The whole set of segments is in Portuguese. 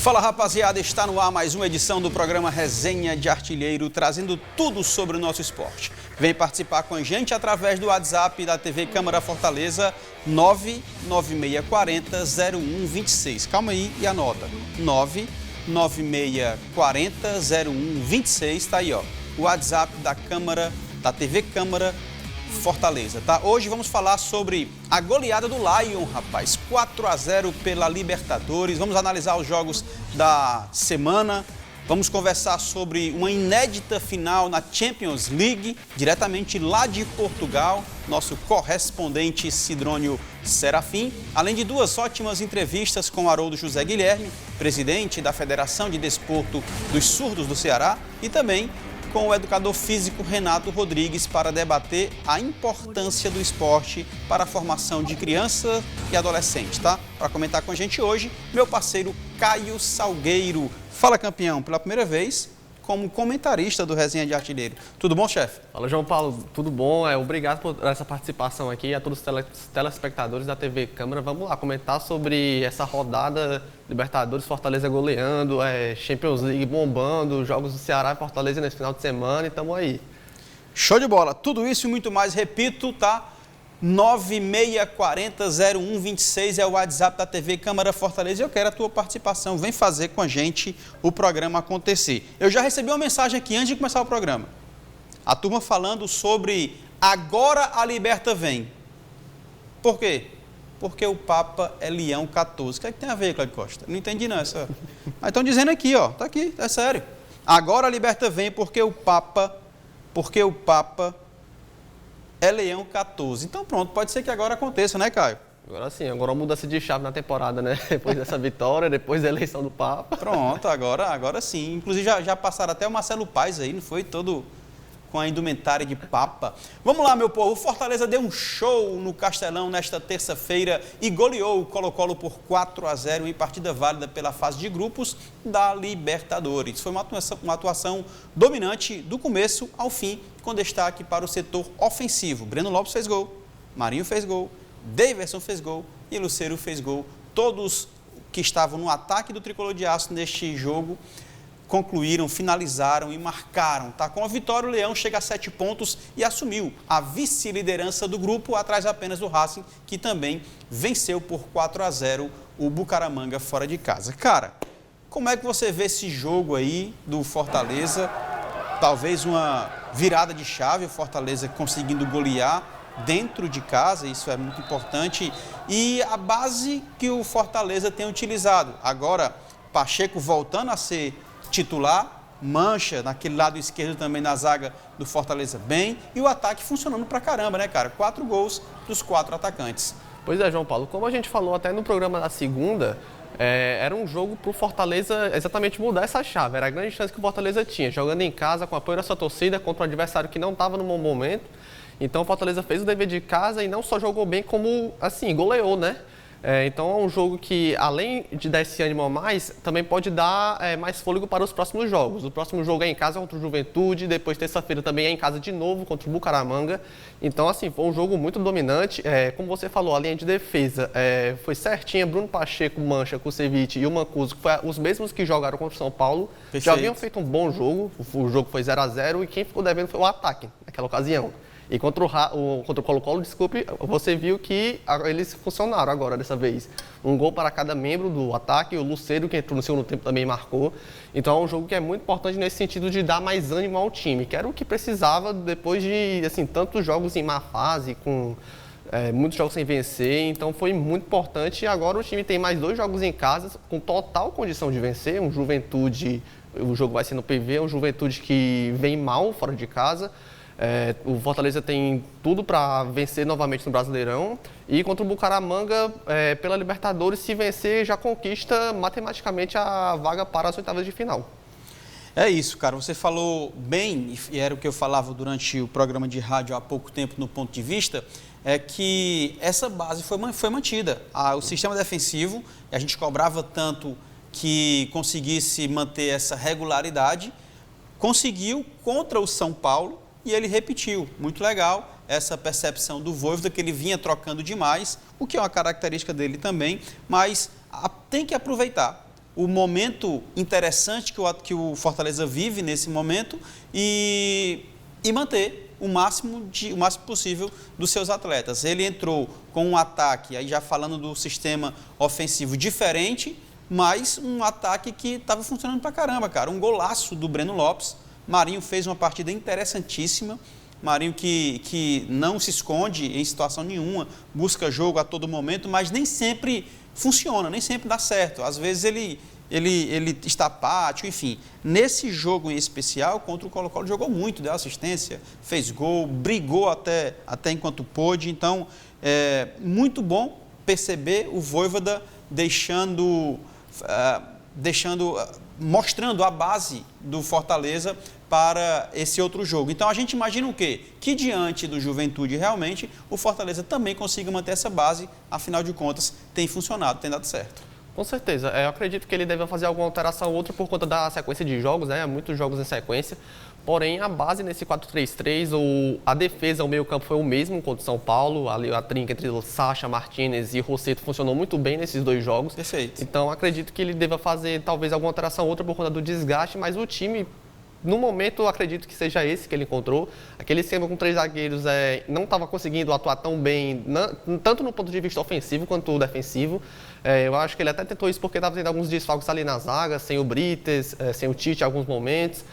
Fala, rapaziada, está no ar mais uma edição do programa Resenha de Artilheiro, trazendo tudo sobre o nosso esporte. Vem participar com a gente através do WhatsApp da TV Câmara Fortaleza 99640-0126. Calma aí e anota. 99640-0126, tá aí, ó. O WhatsApp da Câmara, da TV Câmara Fortaleza, tá? Hoje vamos falar sobre a goleada do Lion, rapaz, 4-0 pela Libertadores. Vamos analisar os jogos da semana. Vamos conversar sobre uma inédita final na Champions League, diretamente lá de Portugal, nosso correspondente Sidrônio Serafim, além de duas ótimas entrevistas com Haroldo José Guilherme, presidente da Federação de Desporto dos Surdos do Ceará, e também com o educador físico Renato Rodrigues para debater a importância do esporte para a formação de criança e adolescente, tá? Para comentar com a gente hoje, meu parceiro Caio Salgueiro. Fala, campeão, pela primeira vez como comentarista do Resenha de Artilheiro. Tudo bom, chefe? Fala, João Paulo, tudo bom? Obrigado por essa participação aqui, a todos os telespectadores da TV Câmara. Vamos lá comentar sobre essa rodada Libertadores, Fortaleza goleando, Champions League bombando, jogos do Ceará e Fortaleza nesse final de semana e estamos aí. Show de bola! Tudo isso e muito mais, repito, tá? 9640-0126 é o WhatsApp da TV Câmara Fortaleza e eu quero a tua participação. Vem fazer com a gente o programa acontecer. Eu já recebi uma mensagem aqui antes de começar o programa. A turma falando sobre agora a Liberta vem. Por quê? Porque o Papa é Leão XIV. O que é que tem a ver, Cláudio Costa? Não entendi não essa. Mas estão dizendo aqui, ó. Tá aqui, é sério. Agora a Liberta vem porque o Papa é Leão XIV. Então pronto, pode ser que agora aconteça, né, Caio? Agora sim, agora muda-se de chave na temporada, né? Depois dessa vitória, depois da eleição do Papa. Pronto, agora sim. Inclusive já passaram até o Marcelo Paes aí, não foi? Todo com a indumentária de Papa. Vamos lá, meu povo. O Fortaleza deu um show no Castelão nesta terça-feira e goleou o Colo-Colo por 4-0 em partida válida pela fase de grupos da Libertadores. Foi uma atuação dominante do começo ao fim, com destaque para o setor ofensivo. Breno Lopes fez gol, Marinho fez gol, Daverson fez gol e Lucero fez gol. Todos que estavam no ataque do Tricolor de Aço neste jogo concluíram, finalizaram e marcaram. Tá? Com a vitória, o Leão chega a 7 pontos e assumiu a vice-liderança do grupo, atrás apenas do Racing, que também venceu por 4-0 o Bucaramanga fora de casa. Cara, como é que você vê esse jogo aí do Fortaleza? Talvez uma virada de chave, o Fortaleza conseguindo golear dentro de casa, isso é muito importante. E a base que o Fortaleza tem utilizado. Agora, Pacheco voltando a ser titular, Mancha naquele lado esquerdo também na zaga do Fortaleza bem, e o ataque funcionando pra caramba, né, cara? 4 gols dos 4 atacantes. Pois é, João Paulo, como a gente falou até no programa da segunda, era um jogo para o Fortaleza exatamente mudar essa chave. Era a grande chance que o Fortaleza tinha, jogando em casa, com o apoio da sua torcida, contra um adversário que não estava no bom momento. Então o Fortaleza fez o dever de casa e não só jogou bem, como, assim, goleou, né? Então é um jogo que, além de dar esse ânimo a mais, também pode dar mais fôlego para os próximos jogos. O próximo jogo é em casa contra o Juventude, depois terça-feira também é em casa de novo contra o Bucaramanga. Então, assim, foi um jogo muito dominante. Como você falou, a linha de defesa foi certinha. Bruno Pacheco, Mancha, Kusevich e o Mancuso, que foram os mesmos que jogaram contra o São Paulo. Perfeito. Já haviam feito um bom jogo, o jogo foi 0-0 e quem ficou devendo foi o ataque naquela ocasião. E contra o Colo-Colo, desculpe, você viu que eles funcionaram agora dessa vez. Um gol para cada membro do ataque, o Lucero, que entrou no segundo tempo, também marcou. Então é um jogo que é muito importante nesse sentido de dar mais ânimo ao time, que era o que precisava depois de assim, tantos jogos em má fase, com muitos jogos sem vencer. Então foi muito importante e agora o time tem mais 2 jogos em casa, com total condição de vencer. Um Juventude, o jogo vai ser no PV, um Juventude que vem mal fora de casa. O Fortaleza tem tudo para vencer novamente no Brasileirão e contra o Bucaramanga, pela Libertadores, se vencer, já conquista matematicamente a vaga para as oitavas de final. É isso, cara. Você falou bem, e era o que eu falava durante o programa de rádio há pouco tempo no Ponto de Vista, é que essa base foi mantida. O sistema defensivo, a gente cobrava tanto que conseguisse manter essa regularidade, conseguiu contra o São Paulo, e ele repetiu. Muito legal essa percepção do Vojvoda, que ele vinha trocando demais, o que é uma característica dele também, mas tem que aproveitar. o momento interessante que o Fortaleza vive nesse momento e manter o máximo possível dos seus atletas. Ele entrou com um ataque, aí já falando do sistema ofensivo diferente, mas um ataque que estava funcionando pra caramba, cara. Um golaço do Breno Lopes. Marinho fez uma partida interessantíssima. Marinho que não se esconde em situação nenhuma, busca jogo a todo momento, mas nem sempre funciona, nem sempre dá certo. Às vezes ele está apático, enfim. Nesse jogo em especial, contra o Colo-Colo, jogou muito, deu assistência, fez gol, brigou até enquanto pôde. Então, muito bom perceber o Vojvoda mostrando a base do Fortaleza para esse outro jogo. Então, a gente imagina o quê? Que diante do Juventude, realmente, o Fortaleza também consiga manter essa base, afinal de contas, tem funcionado, tem dado certo. Com certeza. Eu acredito que ele deve fazer alguma alteração ou outra por conta da sequência de jogos, né? Muitos jogos em sequência. Porém, a base nesse 4-3-3, a defesa, o meio-campo foi o mesmo contra o São Paulo. Ali a trinca entre o Sacha, Martinez e Rossetto funcionou muito bem nesses dois jogos. Perfeito. Então, acredito que ele deva fazer talvez alguma alteração ou outra por conta do desgaste, mas o time, no momento, eu acredito que seja esse que ele encontrou. Aquele esquema com 3 zagueiros não estava conseguindo atuar tão bem, tanto no ponto de vista ofensivo quanto defensivo. Eu acho que ele até tentou isso porque estava tendo alguns desfalques ali na zaga, sem o Brites, sem o Tite em alguns momentos.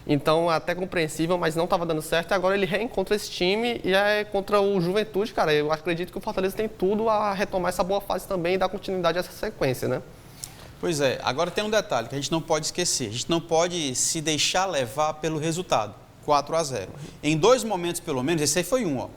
Então, é até compreensível, mas não estava dando certo. E agora ele reencontra esse time e é contra o Juventude, cara. Eu acredito que o Fortaleza tem tudo a retomar essa boa fase também e dar continuidade a essa sequência, né? Pois é, agora tem um detalhe que a gente não pode esquecer. A gente não pode se deixar levar pelo resultado, 4-0. Em 2 momentos, pelo menos, esse aí foi um,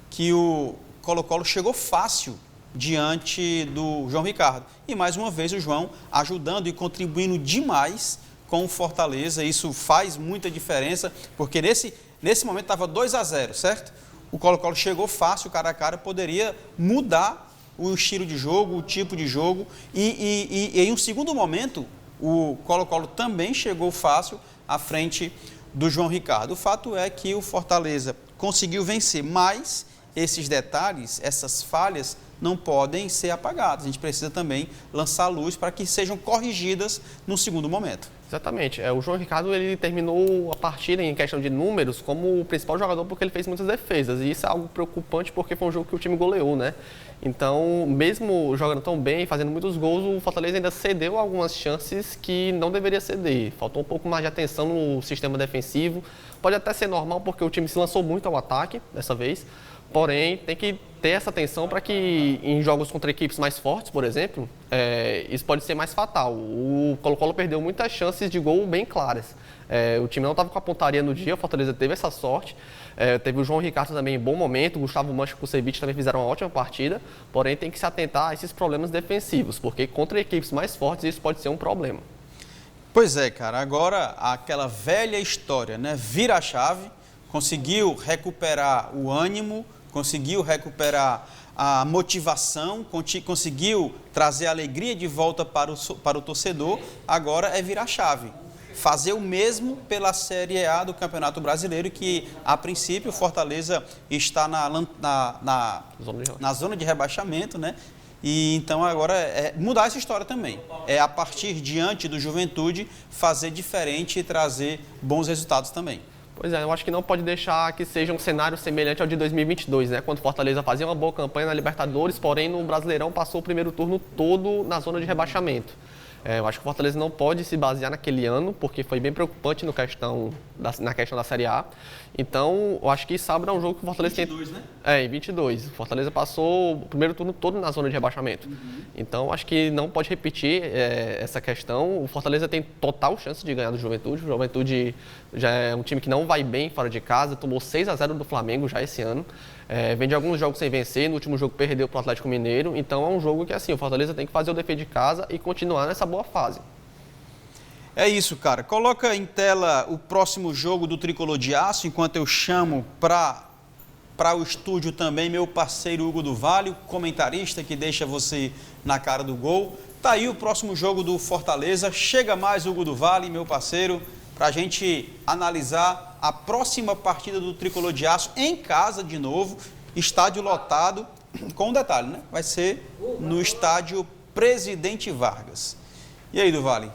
que o Colo-Colo chegou fácil diante do João Ricardo. E, mais uma vez, o João ajudando e contribuindo demais com o Fortaleza. Isso faz muita diferença, porque nesse momento estava 2-0, certo? O Colo-Colo chegou fácil, cara a cara, poderia mudar o estilo de jogo, o tipo de jogo, e em um segundo momento, o Colo-Colo também chegou fácil à frente do João Ricardo. O fato é que o Fortaleza conseguiu vencer, mas esses detalhes, essas falhas, não podem ser apagadas. A gente precisa também lançar luz para que sejam corrigidas no segundo momento. Exatamente. O João Ricardo ele terminou a partida em questão de números como o principal jogador porque ele fez muitas defesas. E isso é algo preocupante porque foi um jogo que o time goleou, né? Então, mesmo jogando tão bem, fazendo muitos gols, o Fortaleza ainda cedeu algumas chances que não deveria ceder. Faltou um pouco mais de atenção no sistema defensivo. Pode até ser normal porque o time se lançou muito ao ataque dessa vez. Porém, tem que ter essa atenção para que em jogos contra equipes mais fortes, por exemplo, isso pode ser mais fatal. O Colo-Colo perdeu muitas chances de gol bem claras. O time não estava com a pontaria no dia, o Fortaleza teve essa sorte. Teve o João Ricardo também em bom momento, o Gustavo Mancha e o Kusevich também fizeram uma ótima partida, porém tem que se atentar a esses problemas defensivos, porque contra equipes mais fortes isso pode ser um problema. Pois é, cara, agora aquela velha história, né? Vira a chave, conseguiu recuperar o ânimo, conseguiu recuperar a motivação, conseguiu trazer a alegria de volta para o torcedor, agora é virar a chave. Fazer o mesmo pela Série A do Campeonato Brasileiro, que a princípio o Fortaleza está na zona de rebaixamento, né? E então agora é mudar essa história também. É a partir diante do Juventude fazer diferente e trazer bons resultados também. Pois é, eu acho que não pode deixar que seja um cenário semelhante ao de 2022, né? Quando o Fortaleza fazia uma boa campanha na Libertadores, porém no Brasileirão passou o primeiro turno todo na zona de rebaixamento. Eu acho que o Fortaleza não pode se basear naquele ano, porque foi bem preocupante na questão da Série A. Então, eu acho que sábado é um jogo que o Fortaleza 22, tem... né? Em 22. O Fortaleza passou o primeiro turno todo na zona de rebaixamento. Então, acho que não pode repetir essa questão. O Fortaleza tem total chance de ganhar do Juventude. O Juventude já é um time que não vai bem fora de casa, tomou 6-0 do Flamengo já esse ano. Vem de alguns jogos sem vencer, no último jogo perdeu para o Atlético Mineiro, então é um jogo que assim, o Fortaleza tem que fazer o dever de casa e continuar nessa boa fase. É isso, cara. Coloca em tela o próximo jogo do Tricolor de Aço, enquanto eu chamo para o estúdio também meu parceiro Hugo do Vale, o comentarista que deixa você na cara do gol. Tá aí o próximo jogo do Fortaleza. Chega mais, Hugo do Vale, meu parceiro, para a gente analisar a próxima partida do Tricolor de Aço em casa de novo, estádio lotado, com um detalhe, né? Vai ser no estádio Presidente Vargas. E aí, do Vale?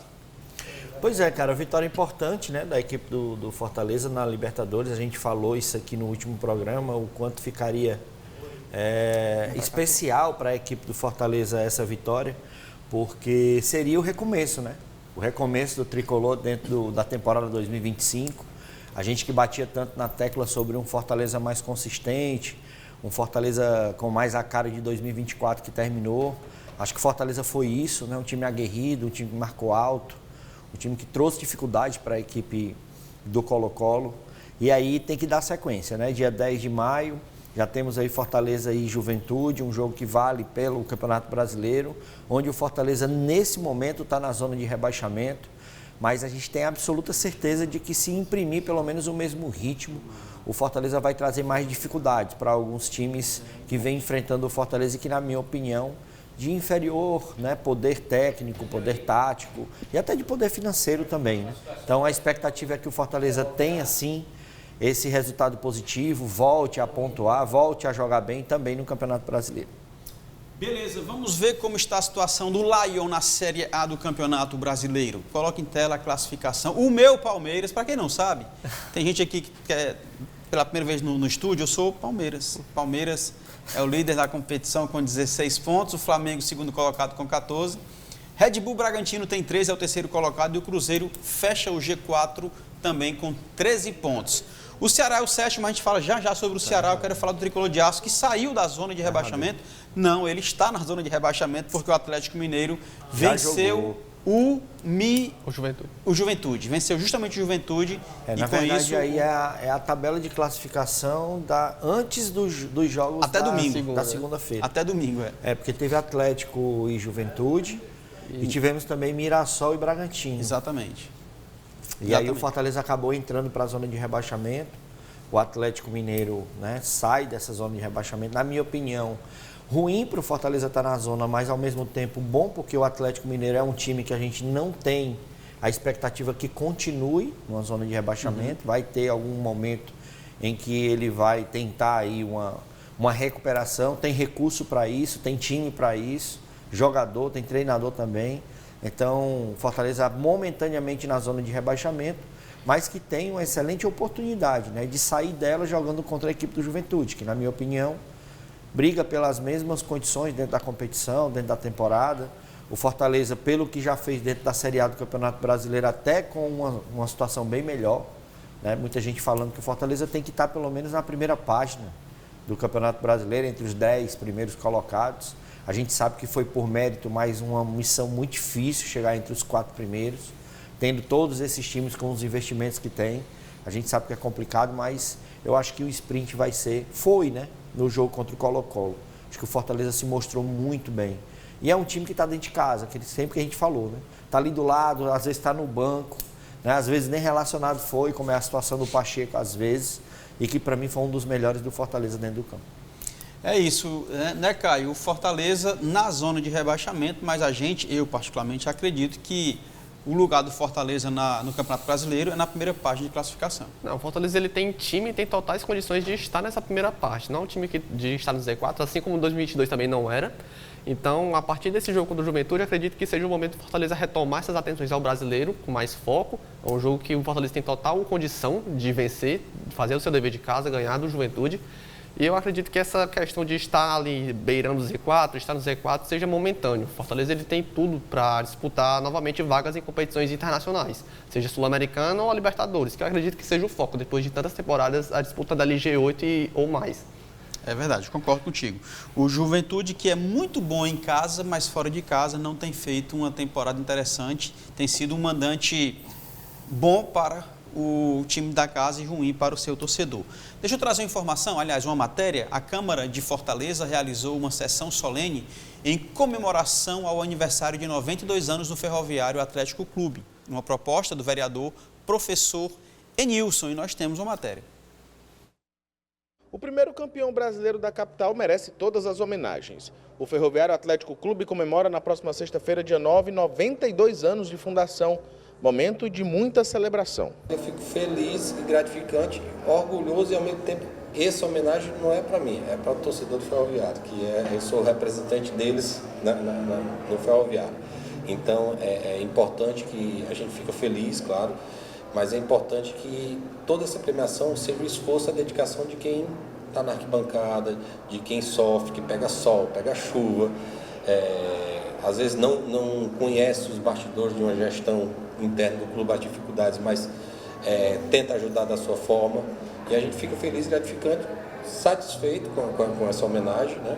Pois é, cara, vitória importante, né, da equipe do Fortaleza na Libertadores. A gente falou isso aqui no último programa, o quanto ficaria especial para a equipe do Fortaleza essa vitória, porque seria o recomeço, né? O recomeço do Tricolor dentro da temporada 2025. A gente que batia tanto na tecla sobre um Fortaleza mais consistente, um Fortaleza com mais a cara de 2024 que terminou. Acho que o Fortaleza foi isso, né? Um time aguerrido, um time que marcou alto, um time que trouxe dificuldade para a equipe do Colo-Colo. E aí tem que dar sequência, né? Dia 10 de maio, já temos aí Fortaleza e Juventude, um jogo que vale pelo Campeonato Brasileiro, onde o Fortaleza nesse momento está na zona de rebaixamento, mas a gente tem absoluta certeza de que se imprimir pelo menos o mesmo ritmo, o Fortaleza vai trazer mais dificuldades para alguns times que vêm enfrentando o Fortaleza e que, na minha opinião, de inferior, né, poder técnico, poder tático e até de poder financeiro também, né? Então a expectativa é que o Fortaleza tenha sim esse resultado positivo, volte a pontuar, volte a jogar bem também no Campeonato Brasileiro. Beleza, vamos ver como está a situação do Lion na Série A do Campeonato Brasileiro. Coloca em tela a classificação. O meu Palmeiras, para quem não sabe, tem gente aqui que quer pela primeira vez no estúdio, eu sou Palmeiras. Palmeiras é o líder da competição com 16 pontos, o Flamengo segundo colocado com 14. Red Bull Bragantino tem 13, é o terceiro colocado, e o Cruzeiro fecha o G4 também com 13 pontos. O Ceará é o sétimo, a gente fala já sobre o Ceará. Eu quero falar do Tricolor de Aço, que saiu da zona de rebaixamento. Não, ele está na zona de rebaixamento porque o Atlético Mineiro venceu o Juventude. Venceu justamente o Juventude. Na verdade, aí é a tabela de classificação antes dos jogos até domingo, da segunda-feira. Até domingo, porque teve Atlético e Juventude e tivemos também Mirassol e Bragantino. Exatamente. E aí o Fortaleza acabou entrando para a zona de rebaixamento. O Atlético Mineiro, né, sai dessa zona de rebaixamento. Na minha opinião, ruim para o Fortaleza estar na zona, mas ao mesmo tempo bom, porque o Atlético Mineiro é um time que a gente não tem a expectativa que continue numa zona de rebaixamento. Vai ter algum momento em que ele vai tentar aí uma recuperação. Tem recurso para isso, tem time para isso, jogador, tem treinador também. Então, Fortaleza momentaneamente na zona de rebaixamento, mas que tem uma excelente oportunidade, né, de sair dela jogando contra a equipe do Juventude, que na minha opinião briga pelas mesmas condições dentro da competição, dentro da temporada. O Fortaleza, pelo que já fez dentro da Série A do Campeonato Brasileiro, até com uma situação bem melhor, né? Muita gente falando que o Fortaleza tem que estar pelo menos na primeira página do Campeonato Brasileiro, entre os 10 primeiros colocados. A gente sabe que foi por mérito, mas uma missão muito difícil chegar entre os 4 primeiros, tendo todos esses times com os investimentos que tem. A gente sabe que é complicado, mas eu acho que o sprint foi, né, no jogo contra o Colo-Colo. Acho que o Fortaleza se mostrou muito bem. E é um time que está dentro de casa, sempre que a gente falou, né? Está ali do lado, às vezes está no banco, né? Às vezes nem relacionado foi, como é a situação do Pacheco às vezes, e que para mim foi um dos melhores do Fortaleza dentro do campo. É isso, né, Caio? O Fortaleza na zona de rebaixamento, mas eu particularmente acredito que o lugar do Fortaleza no Campeonato Brasileiro é na primeira página de classificação. Não, o Fortaleza ele tem time e tem totais condições de estar nessa primeira parte. Não é um time de estar no Z4, assim como 2022 também não era. Então, a partir desse jogo contra o Juventude, acredito que seja o momento do Fortaleza retomar essas atenções ao brasileiro com mais foco. É um jogo que o Fortaleza tem total condição de vencer, de fazer o seu dever de casa, ganhar do Juventude. E eu acredito que essa questão de estar ali beirando o Z4, estar no Z4, seja momentâneo. O Fortaleza ele tem tudo para disputar novamente vagas em competições internacionais, seja Sul-Americana ou a Libertadores, que eu acredito que seja o foco, depois de tantas temporadas, a disputa da G8 ou mais. É verdade, concordo contigo. O Juventude, que é muito bom em casa, mas fora de casa, não tem feito uma temporada interessante, tem sido um mandante bom para o time da casa e ruim para o seu torcedor. Deixa eu trazer uma informação, aliás, uma matéria. A Câmara de Fortaleza realizou uma sessão solene em comemoração ao aniversário de 92 anos do Ferroviário Atlético Clube, uma proposta do vereador professor Enilson, e nós temos uma matéria. O primeiro campeão brasileiro da capital merece todas as homenagens. O Ferroviário Atlético Clube comemora na próxima sexta-feira, dia 9, 92 anos de fundação. Momento de muita celebração. Eu fico feliz e gratificante, orgulhoso e ao mesmo tempo essa homenagem não é para mim, é para o torcedor do Ferroviário, eu sou representante deles no Ferroviário. Então é importante que a gente fica feliz, claro, mas é importante que toda essa premiação seja o esforço e a dedicação de quem está na arquibancada, de quem sofre, que pega sol, pega chuva, às vezes não conhece os bastidores de uma gestão interna do clube, as dificuldades, mas tenta ajudar da sua forma. E a gente fica feliz e gratificante, satisfeito com essa homenagem, né?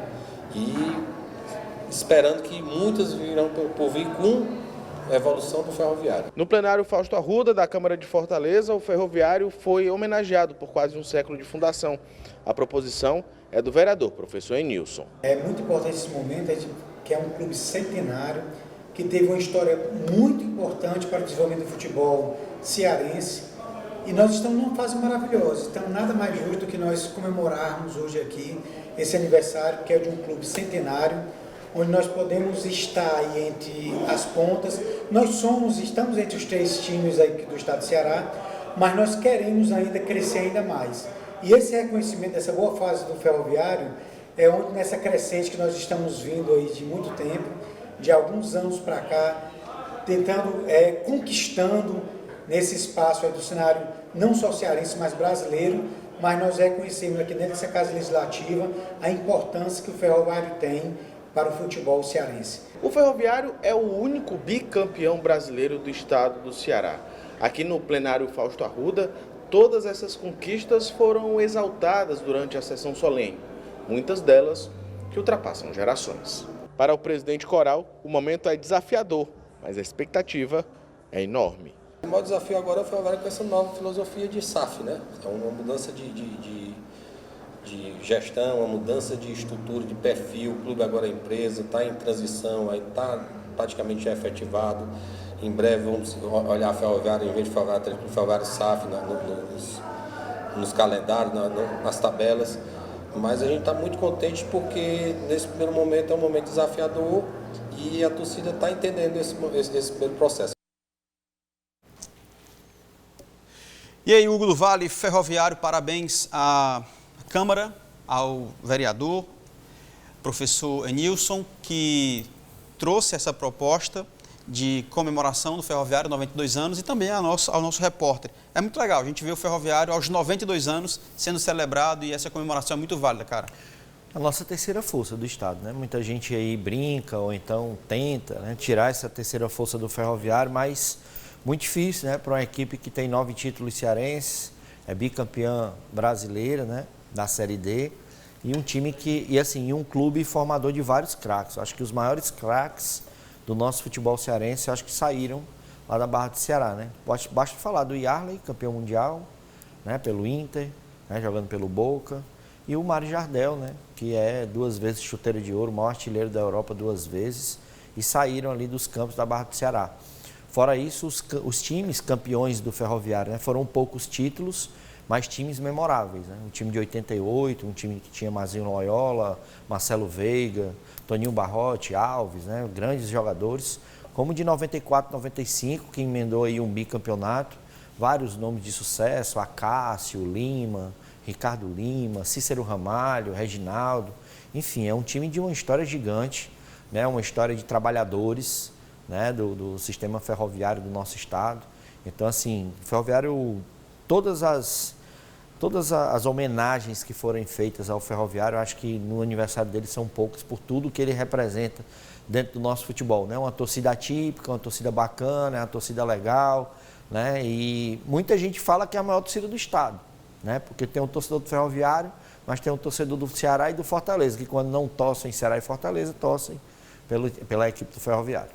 E esperando que muitas virão por vir com a evolução do ferroviário. No plenário Fausto Arruda, da Câmara de Fortaleza, o ferroviário foi homenageado por quase um século de fundação. A proposição é do vereador, professor Enilson. É muito importante esse momento, que é um clube centenário, que teve uma história muito importante para o desenvolvimento do futebol cearense. E nós estamos numa fase maravilhosa, então nada mais justo do que nós comemorarmos hoje aqui esse aniversário, que é de um clube centenário, onde nós podemos estar aí entre as pontas. Estamos entre os 3 times aí do estado do Ceará, mas nós queremos ainda crescer ainda mais. E esse reconhecimento dessa boa fase do ferroviário é onde nessa crescente que nós estamos vindo aí de muito tempo, de alguns anos para cá, tentando, conquistando nesse espaço aí do cenário não só cearense, mas brasileiro, mas nós reconhecemos aqui dentro dessa Casa Legislativa a importância que o ferroviário tem para o futebol cearense. O ferroviário é o único bicampeão brasileiro do estado do Ceará. Aqui no plenário Fausto Arruda, todas essas conquistas foram exaltadas durante a sessão solene, muitas delas que ultrapassam gerações. Para o presidente Coral, o momento é desafiador, mas a expectativa é enorme. O maior desafio agora é o ferroviário com essa nova filosofia de SAF, né? É uma mudança de gestão, uma mudança de estrutura, de perfil. O clube agora é empresa, está em transição, está praticamente já efetivado. Em breve vamos olhar a ferroviária, em vez de ferroviário SAF nos calendários, nas tabelas. Mas a gente está muito contente porque nesse primeiro momento é um momento desafiador e a torcida está entendendo esse primeiro processo. E aí, Hugo do Vale, ferroviário, parabéns à Câmara, ao vereador, professor Enilson, que trouxe essa proposta de comemoração do ferroviário, 92 anos, e também ao nosso repórter. É muito legal, a gente vê o ferroviário aos 92 anos sendo celebrado e essa comemoração é muito válida, cara. A nossa terceira força do estado, né? Muita gente aí brinca ou então tenta, né, tirar essa terceira força do ferroviário, mas muito difícil, né, para uma equipe que tem 9 títulos cearenses, é bicampeã brasileira, né, da Série D, e um time um clube formador de vários craques. Acho que os maiores craques do nosso futebol cearense, acho que saíram lá da Barra do Ceará, né? Basta falar do Yarley, campeão mundial, né, pelo Inter, né, jogando pelo Boca, e o Mário Jardel, né, que é 2 vezes chuteiro de ouro, o maior artilheiro da Europa 2 vezes, e saíram ali dos campos da Barra do Ceará. Fora isso, os times campeões do ferroviário, né, foram poucos títulos, mas times memoráveis, né? Um time de 88, um time que tinha Mazinho Loyola, Marcelo Veiga, Toninho Barrote, Alves, né? Grandes jogadores, como de 94, 95, que emendou aí um bicampeonato, vários nomes de sucesso, Acácio, Lima, Ricardo Lima, Cícero Ramalho, Reginaldo, enfim, é um time de uma história gigante, né? Uma história de trabalhadores, né? do sistema ferroviário do nosso estado. Então, assim, o ferroviário, todas as homenagens que forem feitas ao ferroviário, eu acho que no aniversário dele são poucas por tudo que ele representa dentro do nosso futebol, né? Uma torcida atípica, uma torcida bacana, uma torcida legal, né? E muita gente fala que é a maior torcida do estado, né? Porque tem um torcedor do ferroviário, mas tem um torcedor do Ceará e do Fortaleza, que quando não torcem Ceará e Fortaleza, torcem pela equipe do ferroviário.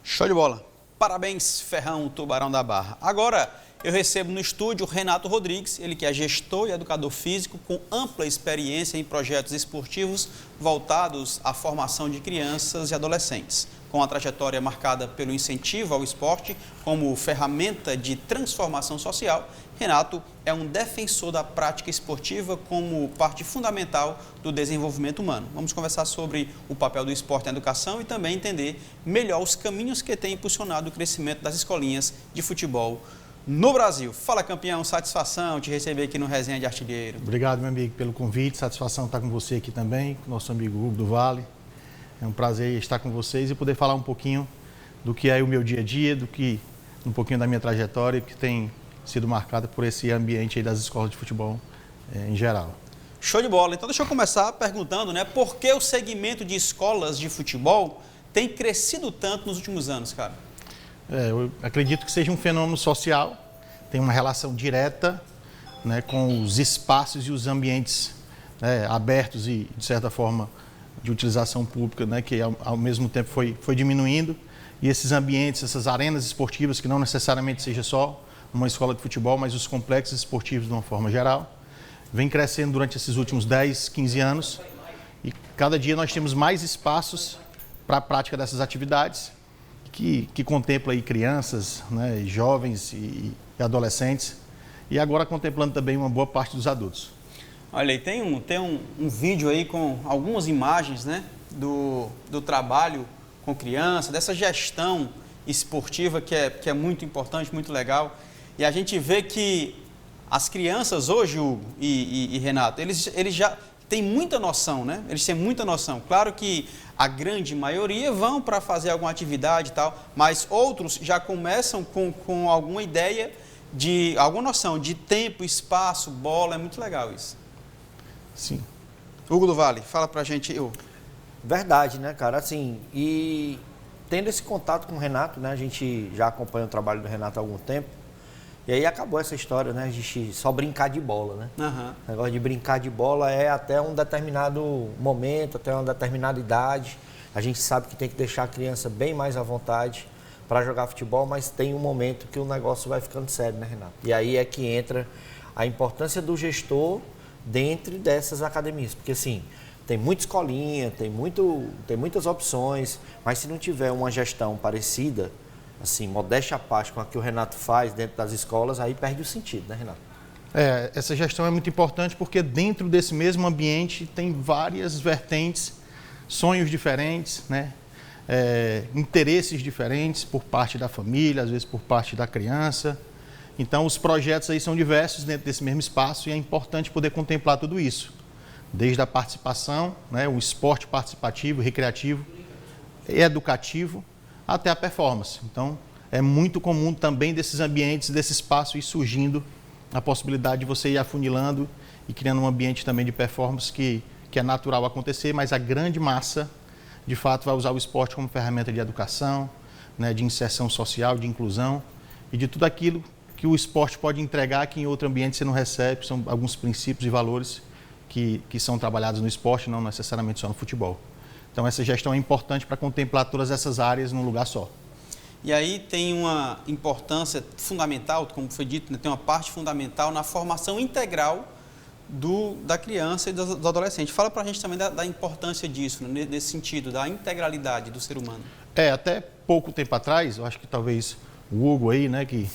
Show de bola. Parabéns, Ferrão, Tubarão da Barra. Agora, eu recebo no estúdio o Renato Rodrigues, ele que é gestor e educador físico com ampla experiência em projetos esportivos voltados à formação de crianças e adolescentes. Com a trajetória marcada pelo incentivo ao esporte como ferramenta de transformação social, Renato é um defensor da prática esportiva como parte fundamental do desenvolvimento humano. Vamos conversar sobre o papel do esporte na educação e também entender melhor os caminhos que têm impulsionado o crescimento das escolinhas de futebol no Brasil. Fala, campeão, satisfação te receber aqui no Resenha de Artilheiro. Obrigado, meu amigo, pelo convite, satisfação estar com você aqui também, com o nosso amigo Hugo do Vale. É um prazer estar com vocês e poder falar um pouquinho do que é o meu dia a dia, do que um pouquinho da minha trajetória, que tem sido marcada por esse ambiente aí das escolas de futebol em geral. Show de bola. Então deixa eu começar perguntando, né, por que o segmento de escolas de futebol tem crescido tanto nos últimos anos, cara? Eu acredito que seja um fenômeno social, tem uma relação direta, né, com os espaços e os ambientes, né, abertos e, de certa forma, de utilização pública, né, que ao mesmo tempo foi diminuindo. E esses ambientes, essas arenas esportivas, que não necessariamente seja só uma escola de futebol, mas os complexos esportivos de uma forma geral, vem crescendo durante esses últimos 10, 15 anos. E cada dia nós temos mais espaços para a prática dessas atividades, que contempla aí crianças, né, jovens e adolescentes, e agora contemplando também uma boa parte dos adultos. Olha aí, tem um vídeo aí com algumas imagens, né, do trabalho com criança, dessa gestão esportiva que é muito importante, muito legal. E a gente vê que as crianças hoje, Hugo e Renato, eles já têm muita noção, né? Eles têm muita noção. Claro que a grande maioria vão para fazer alguma atividade e tal, mas outros já começam com alguma ideia alguma noção de tempo, espaço, bola. É muito legal isso. Sim. Hugo do Vale, fala pra gente, Hugo. Verdade, né, cara? Assim, e tendo esse contato com o Renato, né? A gente já acompanha o trabalho do Renato há algum tempo. E aí acabou essa história, né? A gente só brincar de bola, né? Uhum. O negócio de brincar de bola é até um determinado momento, até uma determinada idade. A gente sabe que tem que deixar a criança bem mais à vontade para jogar futebol, mas tem um momento que o negócio vai ficando sério, né, Renato? E aí é que entra a importância do gestor dentro dessas academias. Porque, assim, tem muita escolinha, tem muitas opções, mas se não tiver uma gestão parecida, assim, modéstia à parte com a que o Renato faz dentro das escolas, aí perde o sentido, né, Renato? Essa gestão é muito importante porque dentro desse mesmo ambiente tem várias vertentes, sonhos diferentes, né? Interesses diferentes por parte da família, às vezes por parte da criança. Então, os projetos aí são diversos dentro desse mesmo espaço e é importante poder contemplar tudo isso. Desde a participação, né, o esporte participativo, recreativo, educativo, até a performance. Então, é muito comum também desses ambientes, desse espaço ir surgindo a possibilidade de você ir afunilando e criando um ambiente também de performance que é natural acontecer, mas a grande massa, de fato, vai usar o esporte como ferramenta de educação, né, de inserção social, de inclusão e de tudo aquilo que o esporte pode entregar que em outro ambiente você não recebe. São alguns princípios e valores que são trabalhados no esporte, não necessariamente só no futebol. Então, essa gestão é importante para contemplar todas essas áreas num lugar só. E aí tem uma importância fundamental, como foi dito, né? Tem uma parte fundamental na formação integral da criança e do adolescente. Fala para a gente também da importância disso, né? Nesse sentido, da integralidade do ser humano. Até pouco tempo atrás, eu acho que talvez o Hugo aí, né, que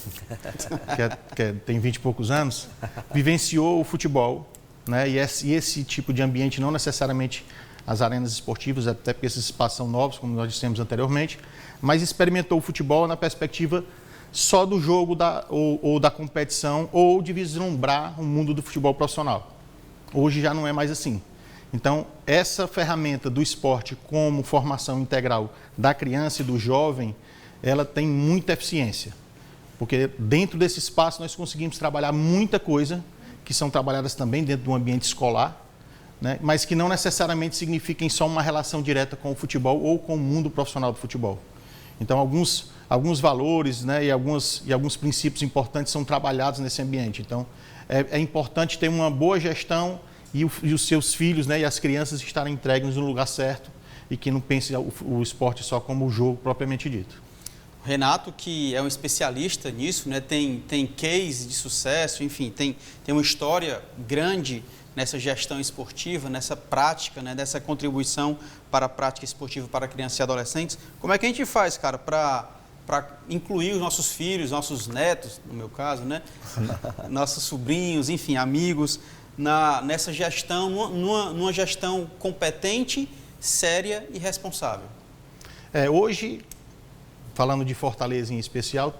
tem 20 e poucos anos, vivenciou o futebol, né? E esse tipo de ambiente, não necessariamente as arenas esportivas, até porque esses espaços são novos, como nós dissemos anteriormente, mas experimentou o futebol na perspectiva só do jogo ou da competição ou de vislumbrar o mundo do futebol profissional. Hoje já não é mais assim. Então, essa ferramenta do esporte como formação integral da criança e do jovem, ela tem muita eficiência, porque dentro desse espaço nós conseguimos trabalhar muita coisa que são trabalhadas também dentro do ambiente escolar, né, mas que não necessariamente signifiquem só uma relação direta com o futebol ou com o mundo profissional do futebol. Então, alguns valores, né, e alguns princípios importantes são trabalhados nesse ambiente. Então, é importante ter uma boa gestão e os seus filhos, né, e as crianças estarem entregues no lugar certo e que não pensem o esporte só como o jogo propriamente dito. Renato, que é um especialista nisso, né, tem case de sucesso, enfim, tem uma história grande nessa gestão esportiva, nessa prática, né, dessa contribuição para a prática esportiva para crianças e adolescentes. Como é que a gente faz, cara, para incluir os nossos filhos, nossos netos, no meu caso, né, nossos sobrinhos, enfim, amigos, nessa gestão, numa gestão competente, séria e responsável? Hoje, falando de Fortaleza em especial,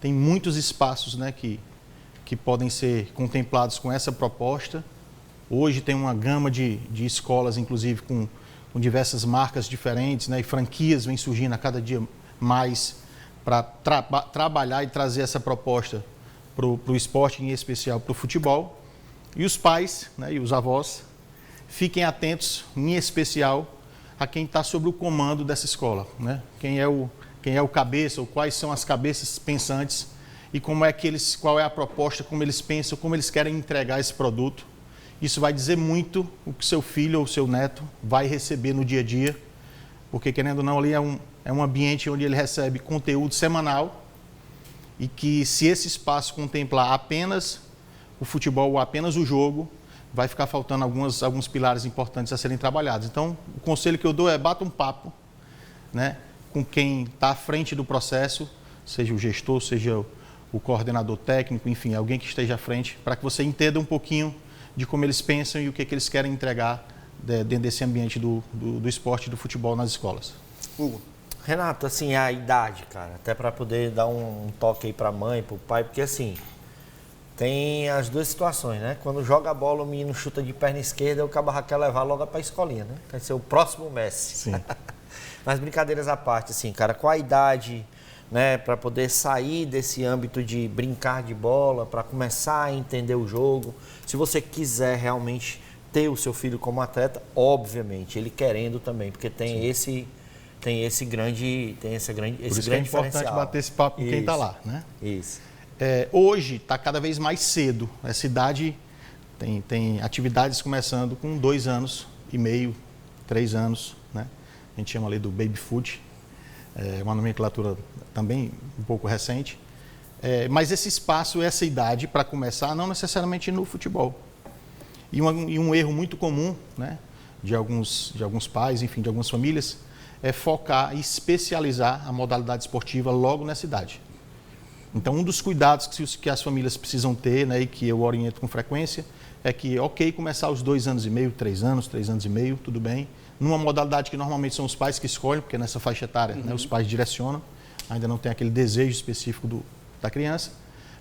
tem muitos espaços, né, que podem ser contemplados com essa proposta. Hoje tem uma gama de escolas, inclusive com diversas marcas diferentes, né, e franquias vêm surgindo a cada dia mais para trabalhar e trazer essa proposta para o esporte, em especial para o futebol. E os pais, né, e os avós, fiquem atentos, em especial, a quem está sob o comando dessa escola, né? Quem é o cabeça, ou quais são as cabeças pensantes e qual é a proposta, como eles pensam, como eles querem entregar esse produto. Isso vai dizer muito o que seu filho ou seu neto vai receber no dia a dia, porque, querendo ou não, ali é um ambiente onde ele recebe conteúdo semanal e que, se esse espaço contemplar apenas o futebol ou apenas o jogo, vai ficar faltando alguns pilares importantes a serem trabalhados. Então, o conselho que eu dou é bata um papo, né, com quem está à frente do processo, seja o gestor, seja o coordenador técnico, enfim, alguém que esteja à frente, para que você entenda um pouquinho de como eles pensam e o que eles querem entregar dentro desse ambiente do esporte e do futebol nas escolas. Hugo. Renato, assim, a idade, cara, até para poder dar um toque aí para a mãe, para o pai, porque assim, tem as duas situações, né? Quando joga a bola, o menino chuta de perna esquerda, o cabo quer levar logo para a escolinha, né? Vai ser o próximo Messi. Sim. Mas brincadeiras à parte, assim, cara, qual a idade, né, para poder sair desse âmbito de brincar de bola, para começar a entender o jogo? Se você quiser realmente ter o seu filho como atleta, obviamente, ele querendo também, porque tem esse grande Por isso que é diferencial. importante bater esse papo com quem está lá, né? Isso. Hoje está cada vez mais cedo. Essa idade tem atividades começando com 2 anos e meio, 3 anos, né? A gente chama ali do baby foot, uma nomenclatura também um pouco recente. Mas esse espaço, essa idade para começar, não necessariamente no futebol. E um erro muito comum, né, de alguns pais, enfim, de algumas famílias, é focar e especializar a modalidade esportiva logo nessa idade. Então, um dos cuidados que as famílias precisam ter, né, e que eu oriento com frequência, é que, ok, começar aos 2 anos e meio, 3 anos e meio, tudo bem, numa modalidade que normalmente são os pais que escolhem, porque nessa faixa etária, né, os pais direcionam, ainda não tem aquele desejo específico da criança,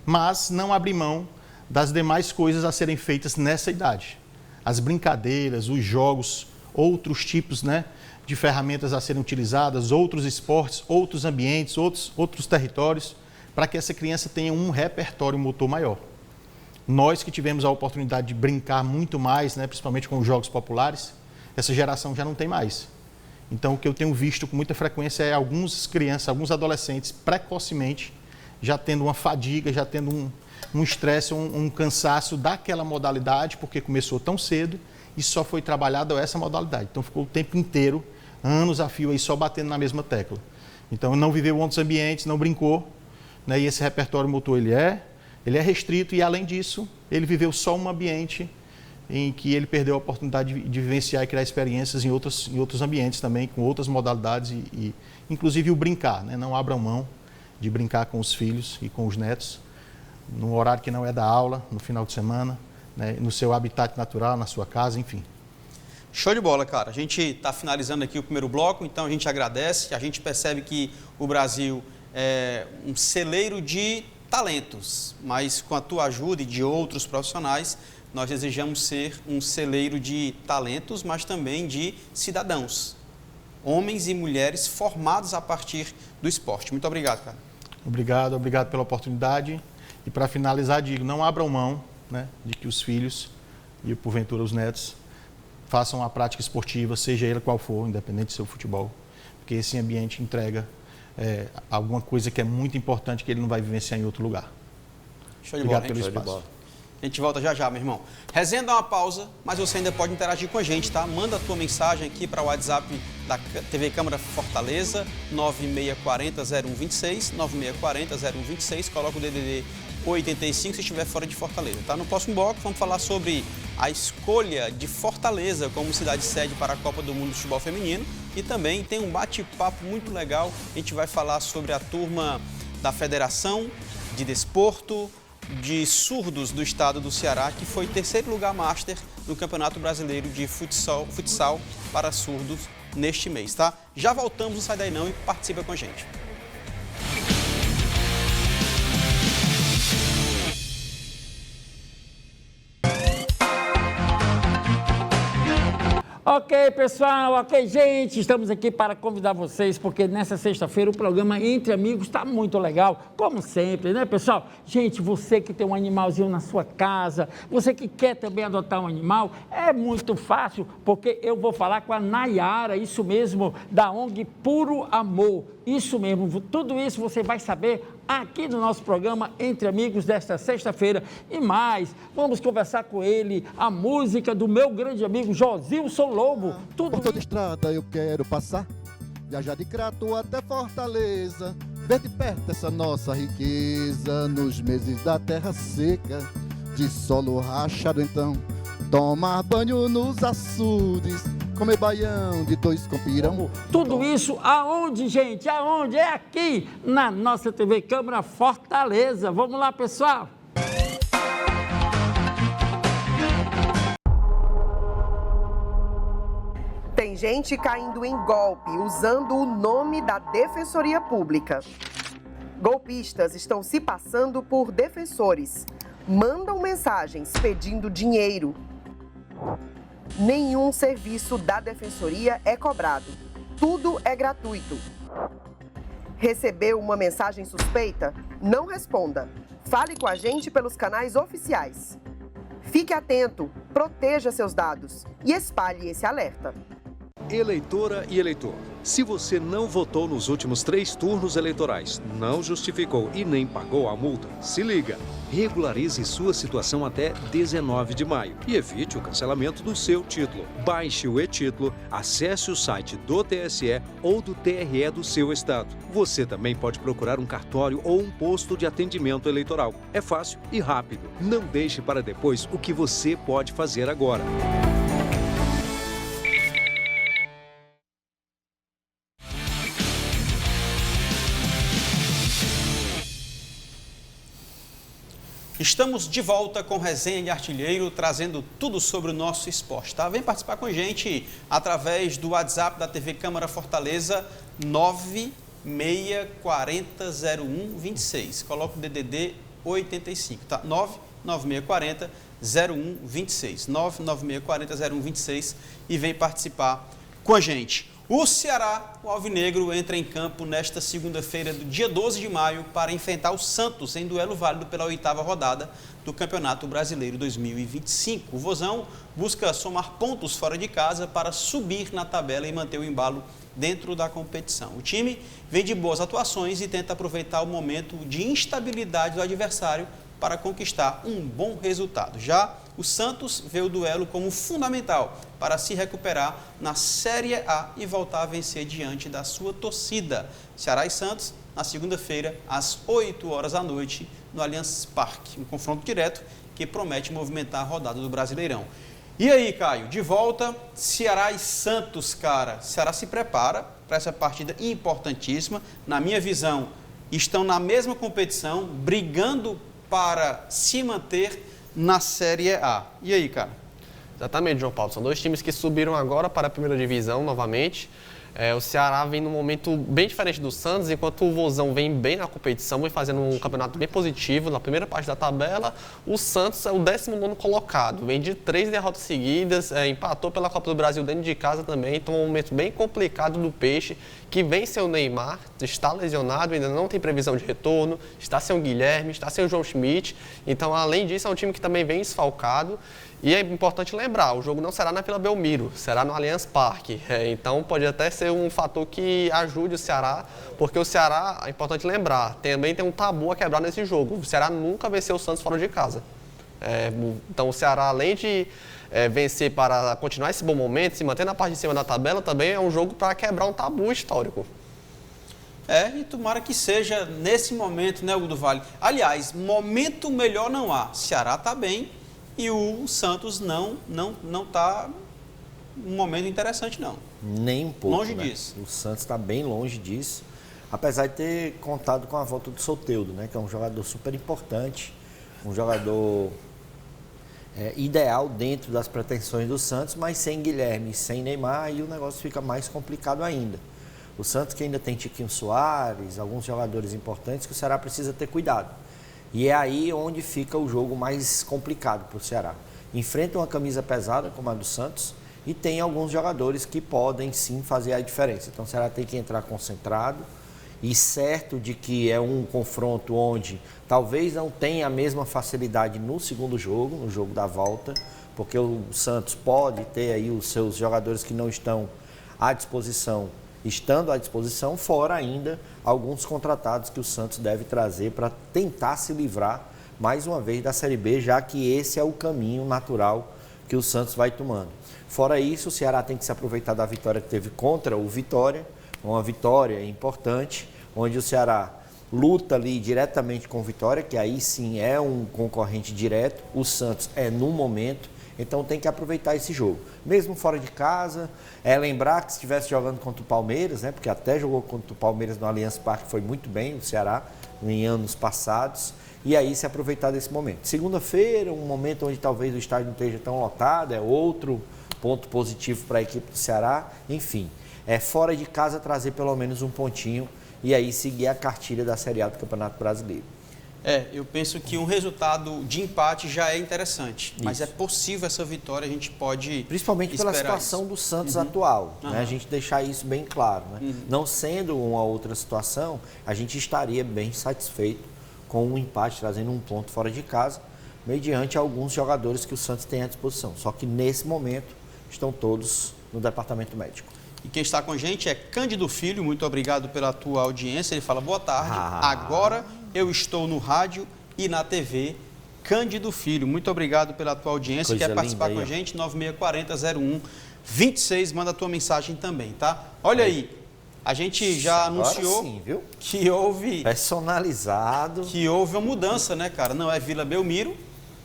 mas não abrir mão das demais coisas a serem feitas nessa idade. As brincadeiras, os jogos, outros tipos, né, de ferramentas a serem utilizadas, outros esportes, outros ambientes, outros territórios, para que essa criança tenha um repertório motor maior. Nós que tivemos a oportunidade de brincar muito mais, né, principalmente com os jogos populares, essa geração já não tem mais. Então, o que eu tenho visto com muita frequência é algumas crianças, alguns adolescentes, precocemente, já tendo uma fadiga, já tendo um estresse, um cansaço daquela modalidade, porque começou tão cedo e só foi trabalhada essa modalidade. Então, ficou o tempo inteiro, anos a fio, aí só batendo na mesma tecla. Então, não viveu outros ambientes, não brincou, né? E esse repertório motor, ele é restrito e, além disso, ele viveu só um ambiente em que ele perdeu a oportunidade de vivenciar e criar experiências em outros ambientes também, com outras modalidades e inclusive o brincar, né? Não abram mão de brincar com os filhos e com os netos, num horário que não é da aula, no final de semana, né? No seu habitat natural, na sua casa, enfim. Show de bola, cara. A gente está finalizando aqui o primeiro bloco, então a gente agradece. A gente percebe que o Brasil é um celeiro de talentos, mas com a tua ajuda e de outros profissionais, nós desejamos ser um celeiro de talentos, mas também de cidadãos, homens e mulheres formados a partir do esporte. Muito obrigado, cara. Obrigado pela oportunidade. E para finalizar, digo, não abram mão, né, de que os filhos e, porventura, os netos façam a prática esportiva, seja ele qual for, independente do seu futebol, porque esse ambiente entrega alguma coisa que é muito importante que ele não vai vivenciar em outro lugar. Show de bola. Obrigado pelo espaço. A gente volta já já, meu irmão. Resenha dá uma pausa, mas você ainda pode interagir com a gente, tá? Manda a tua mensagem aqui para o WhatsApp da TV Câmara Fortaleza, 9640-0126, 9640-0126, coloca o DDD 85 se estiver fora de Fortaleza, tá? No próximo bloco vamos falar sobre a escolha de Fortaleza como cidade sede para a Copa do Mundo de Futebol Feminino e também tem um bate-papo muito legal, a gente vai falar sobre a turma da Federação de Desporto de Surdos do estado do Ceará, que foi 3º lugar master no Campeonato Brasileiro de Futsal para surdos neste mês, tá? Já voltamos, não sai daí não e participa com a gente. Ok, pessoal, ok, gente, estamos aqui para convidar vocês, porque nessa sexta-feira o programa Entre Amigos está muito legal, como sempre, né, pessoal? Gente, você que tem um animalzinho na sua casa, você que quer também adotar um animal, é muito fácil, porque eu vou falar com a Nayara, isso mesmo, da ONG Puro Amor, isso mesmo, tudo isso você vai saber aqui no nosso programa Entre Amigos desta sexta-feira. E mais, vamos conversar com ele, a música do meu grande amigo Josilson Lobo. Por toda estrada eu quero passar, viajar de Crato até Fortaleza, ver de perto essa nossa riqueza, nos meses da terra seca, de solo rachado então, tomar banho nos açudes, comer baião de 2 com pirão. Tudo isso aonde, gente? Aonde? É aqui, na nossa TV Câmara Fortaleza. Vamos lá, pessoal. Tem gente caindo em golpe usando o nome da Defensoria Pública. Golpistas estão se passando por defensores. Mandam mensagens pedindo dinheiro. Nenhum serviço da Defensoria é cobrado. Tudo é gratuito. Recebeu uma mensagem suspeita? Não responda. Fale com a gente pelos canais oficiais. Fique atento, proteja seus dados e espalhe esse alerta. Eleitora e eleitor, se você não votou nos últimos 3 turnos eleitorais, não justificou e nem pagou a multa, se liga. Regularize sua situação até 19 de maio e evite o cancelamento do seu título. Baixe o e-título, acesse o site do TSE ou do TRE do seu estado. Você também pode procurar um cartório ou um posto de atendimento eleitoral. É fácil e rápido. Não deixe para depois o que você pode fazer agora. Estamos de volta com Resenha de Artilheiro, trazendo tudo sobre o nosso esporte, tá? Vem participar com a gente através do WhatsApp da TV Câmara Fortaleza, 96400126. Coloca o DDD 85, tá? 996400126. 996400126 e vem participar com a gente. O Ceará, o Alvinegro, entra em campo nesta segunda-feira, do dia 12 de maio, para enfrentar o Santos em duelo válido pela 8ª rodada do Campeonato Brasileiro 2025. O Vozão busca somar pontos fora de casa para subir na tabela e manter o embalo dentro da competição. O time vem de boas atuações e tenta aproveitar o momento de instabilidade do adversário para conquistar um bom resultado. Já o Santos vê o duelo como fundamental para se recuperar na Série A e voltar a vencer diante da sua torcida. Ceará e Santos, na segunda-feira, às 8 horas da noite, no Allianz Parque. Um confronto direto que promete movimentar a rodada do Brasileirão. E aí, Caio, de volta, Ceará e Santos, cara. Ceará se prepara para essa partida importantíssima. Na minha visão, estão na mesma competição, brigando para se manter na Série A. E aí, cara? Exatamente, João Paulo. São 2 times que subiram agora para a primeira divisão novamente. O Ceará vem num momento bem diferente do Santos, enquanto o Vozão vem bem na competição, vem fazendo um campeonato bem positivo na primeira parte da tabela. O Santos é o 19º colocado, vem de 3 derrotas seguidas, empatou pela Copa do Brasil dentro de casa também, então é um momento bem complicado do Peixe, que vem sem o Neymar, está lesionado, ainda não tem previsão de retorno, está sem o Guilherme, está sem o João Schmidt, então além disso é um time que também vem desfalcado. E é importante lembrar, o jogo não será na Vila Belmiro, será no Allianz Parque. Então pode até ser um fator que ajude o Ceará, porque o Ceará, é importante lembrar, também tem um tabu a quebrar nesse jogo. O Ceará nunca venceu o Santos fora de casa. Então o Ceará, além de vencer para continuar esse bom momento, se manter na parte de cima da tabela, também é um jogo para quebrar um tabu histórico. E tomara que seja nesse momento, né, Hugo do Vale? Aliás, momento melhor não há. Ceará está bem. E o Santos não está num momento interessante, não. Nem um pouco. Longe disso. O Santos está bem longe disso, apesar de ter contado com a volta do Soteldo, né? Que é um jogador super importante, um jogador ideal dentro das pretensões do Santos, mas sem Guilherme, sem Neymar, aí o negócio fica mais complicado ainda. O Santos que ainda tem Tiquinho Soares, alguns jogadores importantes que o Ceará precisa ter cuidado. E é aí onde fica o jogo mais complicado para o Ceará. Enfrenta uma camisa pesada como a do Santos e tem alguns jogadores que podem sim fazer a diferença. Então o Ceará tem que entrar concentrado e certo de que é um confronto onde talvez não tenha a mesma facilidade no segundo jogo, no jogo da volta, porque o Santos pode ter aí os seus jogadores que não estão à disposição, estando à disposição, fora ainda alguns contratados que o Santos deve trazer para tentar se livrar mais uma vez da Série B, já que esse é o caminho natural que o Santos vai tomando. Fora isso, o Ceará tem que se aproveitar da vitória que teve contra o Vitória, uma vitória importante, onde o Ceará luta ali diretamente com o Vitória, que aí sim é um concorrente direto, o Santos é no momento, então tem que aproveitar esse jogo. Mesmo fora de casa, lembrar que se estivesse jogando contra o Palmeiras, né, porque até jogou contra o Palmeiras no Allianz Parque, foi muito bem o Ceará em anos passados, e aí se aproveitar desse momento. Segunda-feira, um momento onde talvez o estádio não esteja tão lotado, é outro ponto positivo para a equipe do Ceará. Enfim, fora de casa trazer pelo menos um pontinho e aí seguir a cartilha da Série A do Campeonato Brasileiro. Eu penso que um resultado de empate já é interessante, mas é possível essa vitória, a gente pode principalmente pela situação do Santos atual, né? A gente deixar isso bem claro, né? Não sendo uma outra situação, a gente estaria bem satisfeito com um empate, trazendo um ponto fora de casa, mediante alguns jogadores que o Santos tem à disposição. Só que nesse momento estão todos no departamento médico. E quem está com a gente é Cândido Filho, muito obrigado pela tua audiência. Ele fala, boa tarde, agora eu estou no rádio e na TV. Cândido Filho, muito obrigado pela tua audiência. Quer participar com a gente? 9640-0126, manda a tua mensagem também, tá? Olha aí, a gente já anunciou sim, viu? Que houve... personalizado. Que houve uma mudança, né, cara? Não é Vila Belmiro,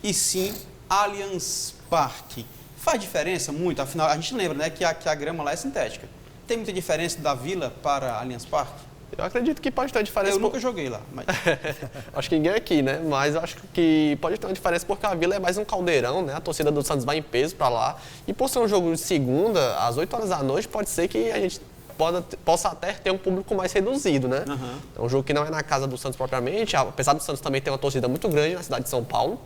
e sim Allianz Parque. Faz diferença muito, afinal, a gente lembra, né, que a grama lá é sintética. Tem muita diferença da Vila para Allianz Parque? Eu acredito que pode ter uma diferença. Eu nunca joguei lá. Mas... acho que ninguém aqui, né? Mas eu acho que pode ter uma diferença porque a Vila é mais um caldeirão, né? A torcida do Santos vai em peso para lá. E por ser um jogo de segunda, às 8 horas da noite, pode ser que a gente possa até ter um público mais reduzido, né? É um jogo que não é na casa do Santos propriamente, apesar do Santos também ter uma torcida muito grande na cidade de São Paulo.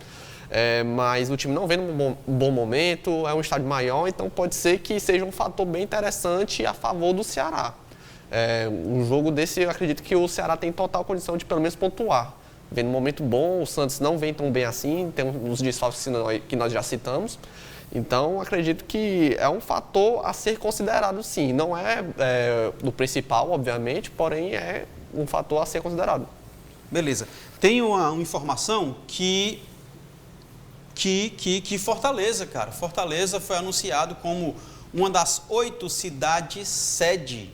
Mas o time não vem num bom momento, é um estádio maior, então pode ser que seja um fator bem interessante a favor do Ceará. Um jogo desse, eu acredito que o Ceará tem total condição de pelo menos pontuar. Vem num momento bom, o Santos não vem tão bem assim, tem uns desfalques que nós já citamos. Então, acredito que é um fator a ser considerado, sim. Não é do principal, obviamente, porém é um fator a ser considerado. Beleza. Tem uma informação que Fortaleza, cara. Fortaleza foi anunciado como uma das 8 cidades sede.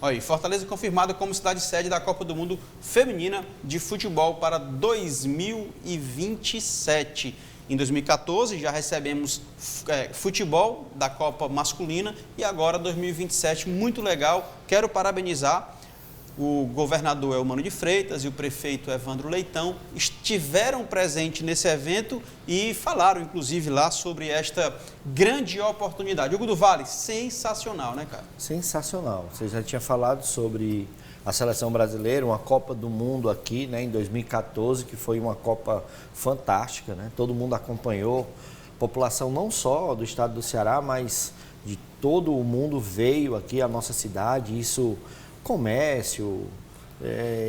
Olha aí, Fortaleza confirmada como cidade sede da Copa do Mundo Feminina de Futebol para 2027. Em 2014 já recebemos futebol da Copa Masculina e agora 2027, muito legal. Quero parabenizar o governador Elmano de Freitas e o prefeito Evandro Leitão, estiveram presentes nesse evento e falaram, inclusive, lá sobre esta grande oportunidade. Hugo do Vale, sensacional, né, cara? Sensacional. Você já tinha falado sobre a seleção brasileira, uma Copa do Mundo aqui, né, em 2014, que foi uma Copa fantástica, né? Todo mundo acompanhou, população não só do estado do Ceará, mas de todo o mundo veio aqui à nossa cidade, isso... comércio,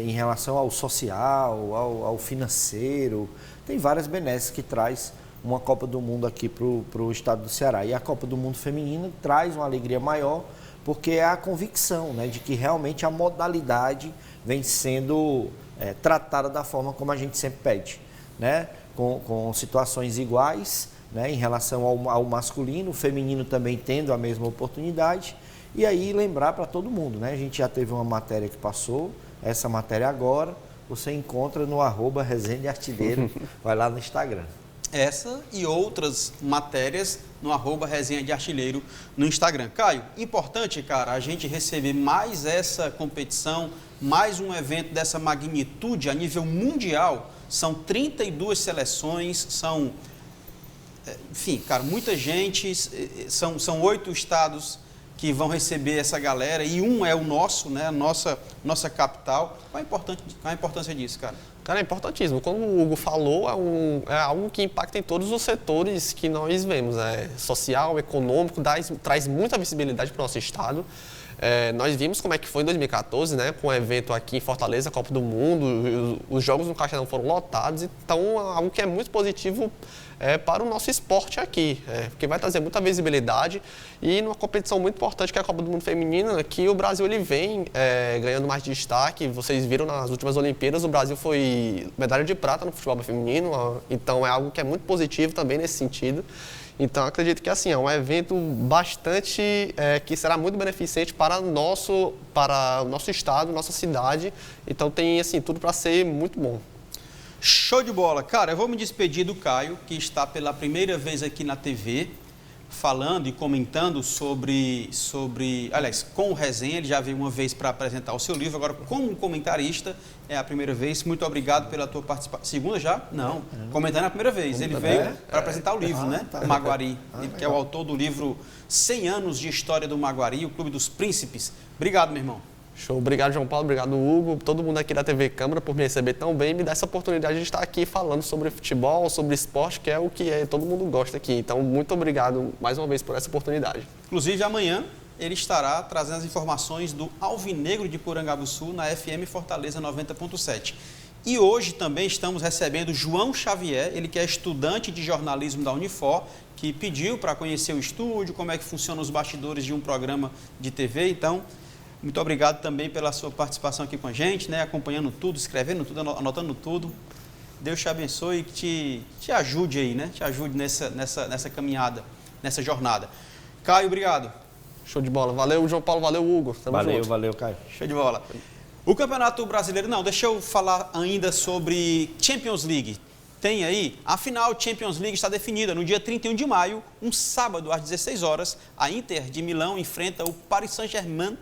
em relação ao social, ao financeiro, tem várias benesses que traz uma Copa do Mundo aqui para o estado do Ceará. E a Copa do Mundo Feminina traz uma alegria maior, porque é a convicção, né, de que realmente a modalidade vem sendo tratada da forma como a gente sempre pede, né, com situações iguais, né, em relação ao masculino, o feminino também tendo a mesma oportunidade. E aí lembrar para todo mundo, né? A gente já teve uma matéria que passou, essa matéria agora, você encontra no @Resenha de Artilheiro, vai lá no Instagram. Essa e outras matérias no @Resenha de Artilheiro no Instagram. Caio, importante, cara, a gente receber mais essa competição, mais um evento dessa magnitude a nível mundial. São 32 seleções, enfim, cara, muita gente, são 8 estados que vão receber essa galera, e um é o nosso, né, a nossa capital. Qual a importância disso, cara? Cara, é importantíssimo. Como o Hugo falou, é algo que impacta em todos os setores que nós vemos. Social, econômico, traz muita visibilidade para o nosso estado. Nós vimos como é que foi em 2014, né, com o evento aqui em Fortaleza, Copa do Mundo, os jogos no Castelão foram lotados, então é algo que é muito positivo para o nosso esporte aqui, porque vai trazer muita visibilidade e numa competição muito importante que é a Copa do Mundo Feminina, que o Brasil ele vem ganhando mais destaque. Vocês viram nas últimas Olimpíadas, o Brasil foi medalha de prata no futebol feminino, então é algo que é muito positivo também nesse sentido. Então, acredito que assim, é um evento bastante, que será muito beneficente para o nosso estado, nossa cidade. Então, tem assim, tudo para ser muito bom. Show de bola. Cara, eu vou me despedir do Caio, que está pela primeira vez aqui na TV, falando e comentando sobre... Aliás, com o Resenha, ele já veio uma vez para apresentar o seu livro, agora como comentarista, é a primeira vez. Muito obrigado pela tua participação. Segunda já? Não. Comentando a primeira vez. Ele veio para apresentar o livro, né? Tá. Maguari, que é o autor do livro 100 anos de história do Maguari, o Clube dos Príncipes. Obrigado, meu irmão. Show. Obrigado, João Paulo. Obrigado, Hugo. Todo mundo aqui da TV Câmara por me receber tão bem e me dar essa oportunidade de estar aqui falando sobre futebol, sobre esporte, que é o que todo mundo gosta aqui. Então, muito obrigado mais uma vez por essa oportunidade. Inclusive, amanhã ele estará trazendo as informações do Alvinegro de Porangabuçu na FM Fortaleza 90.7. E hoje também estamos recebendo João Xavier, ele que é estudante de jornalismo da Unifor, que pediu para conhecer o estúdio, como é que funcionam os bastidores de um programa de TV. Então, muito obrigado também pela sua participação aqui com a gente, né? Acompanhando tudo, escrevendo tudo, anotando tudo. Deus te abençoe e que te ajude aí, né? Te ajude nessa caminhada, nessa jornada. Caio, obrigado. Show de bola. Valeu, João Paulo. Valeu, Hugo. Tamo junto. Valeu, Caio. Show de bola. O Campeonato Brasileiro... Não, deixa eu falar ainda sobre Champions League. Tem aí, a final Champions League está definida no dia 31 de maio, um sábado às 16 horas. A Inter de Milão enfrenta o Paris Saint-Germain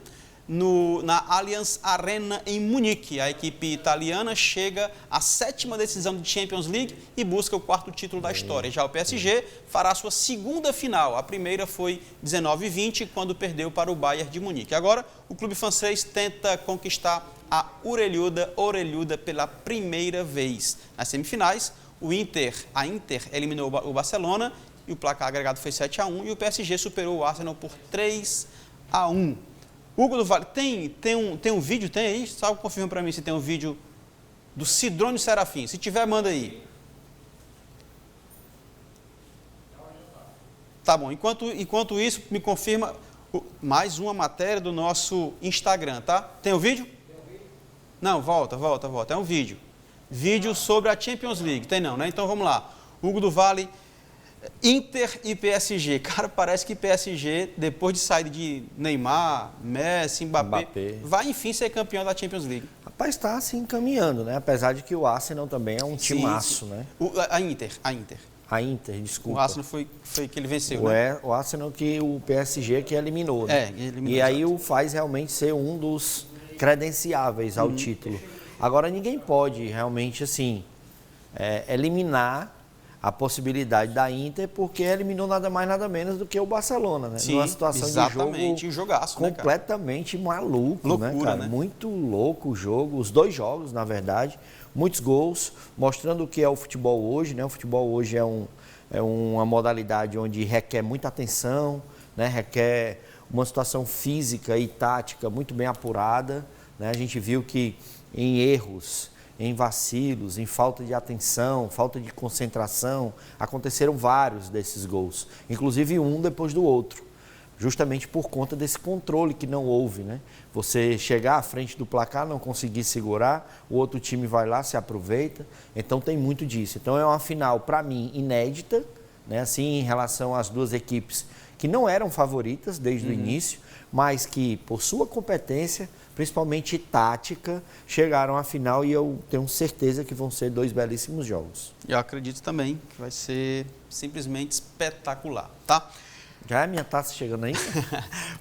na Allianz Arena em Munique. A equipe italiana chega à 7ª decisão de Champions League e busca o 4º título da história. Já o PSG fará sua segunda final. A primeira foi 19 e 20, quando perdeu para o Bayern de Munique. Agora, o clube francês tenta conquistar a orelhuda pela primeira vez. Nas semifinais, a Inter eliminou o Barcelona e o placar agregado foi 7-1 e o PSG superou o Arsenal por 3-1. Hugo do Vale, tem um vídeo? Tem aí? Só confirma para mim se tem um vídeo do Sidrônio Serafim. Se tiver, manda aí. Tá bom. Enquanto isso, me confirma mais uma matéria do nosso Instagram, tá? Tem o vídeo? Não, volta. É um vídeo. Vídeo sobre a Champions League. Tem não, né? Então vamos lá. Hugo do Vale... Inter e PSG. Cara, parece que PSG, depois de sair de Neymar, Messi, Mbappé, vai enfim ser campeão da Champions League. Rapaz, está se encaminhando, né? Apesar de que o Arsenal também é um timaço, né? A Inter. A Inter, desculpa. O Arsenal foi que ele venceu, né? O Arsenal que o PSG que eliminou, né? Eliminou, e aí o faz realmente ser um dos credenciáveis ao título. Agora, ninguém pode realmente, assim, eliminar a possibilidade da Inter, porque eliminou nada mais, nada menos do que o Barcelona, né? Sim, numa situação exatamente, de jogo jogaço, completamente maluco, loucura, né, cara? Né? Muito louco o jogo, os dois jogos, na verdade, muitos gols, mostrando o que é o futebol hoje, né? O futebol hoje é uma modalidade onde requer muita atenção, né? Requer uma situação física e tática muito bem apurada, né? A gente viu que em erros, em vacilos, em falta de atenção, falta de concentração, aconteceram vários desses gols, inclusive um depois do outro, justamente por conta desse controle que não houve, né? Você chegar à frente do placar, não conseguir segurar, o outro time vai lá, se aproveita, então tem muito disso. Então é uma final, para mim, inédita, né? Assim, em relação às duas equipes que não eram favoritas desde o início, mas que, por sua competência, principalmente tática, chegaram à final e eu tenho certeza que vão ser dois belíssimos jogos. Eu acredito também que vai ser simplesmente espetacular, tá? Já é minha taça chegando aí?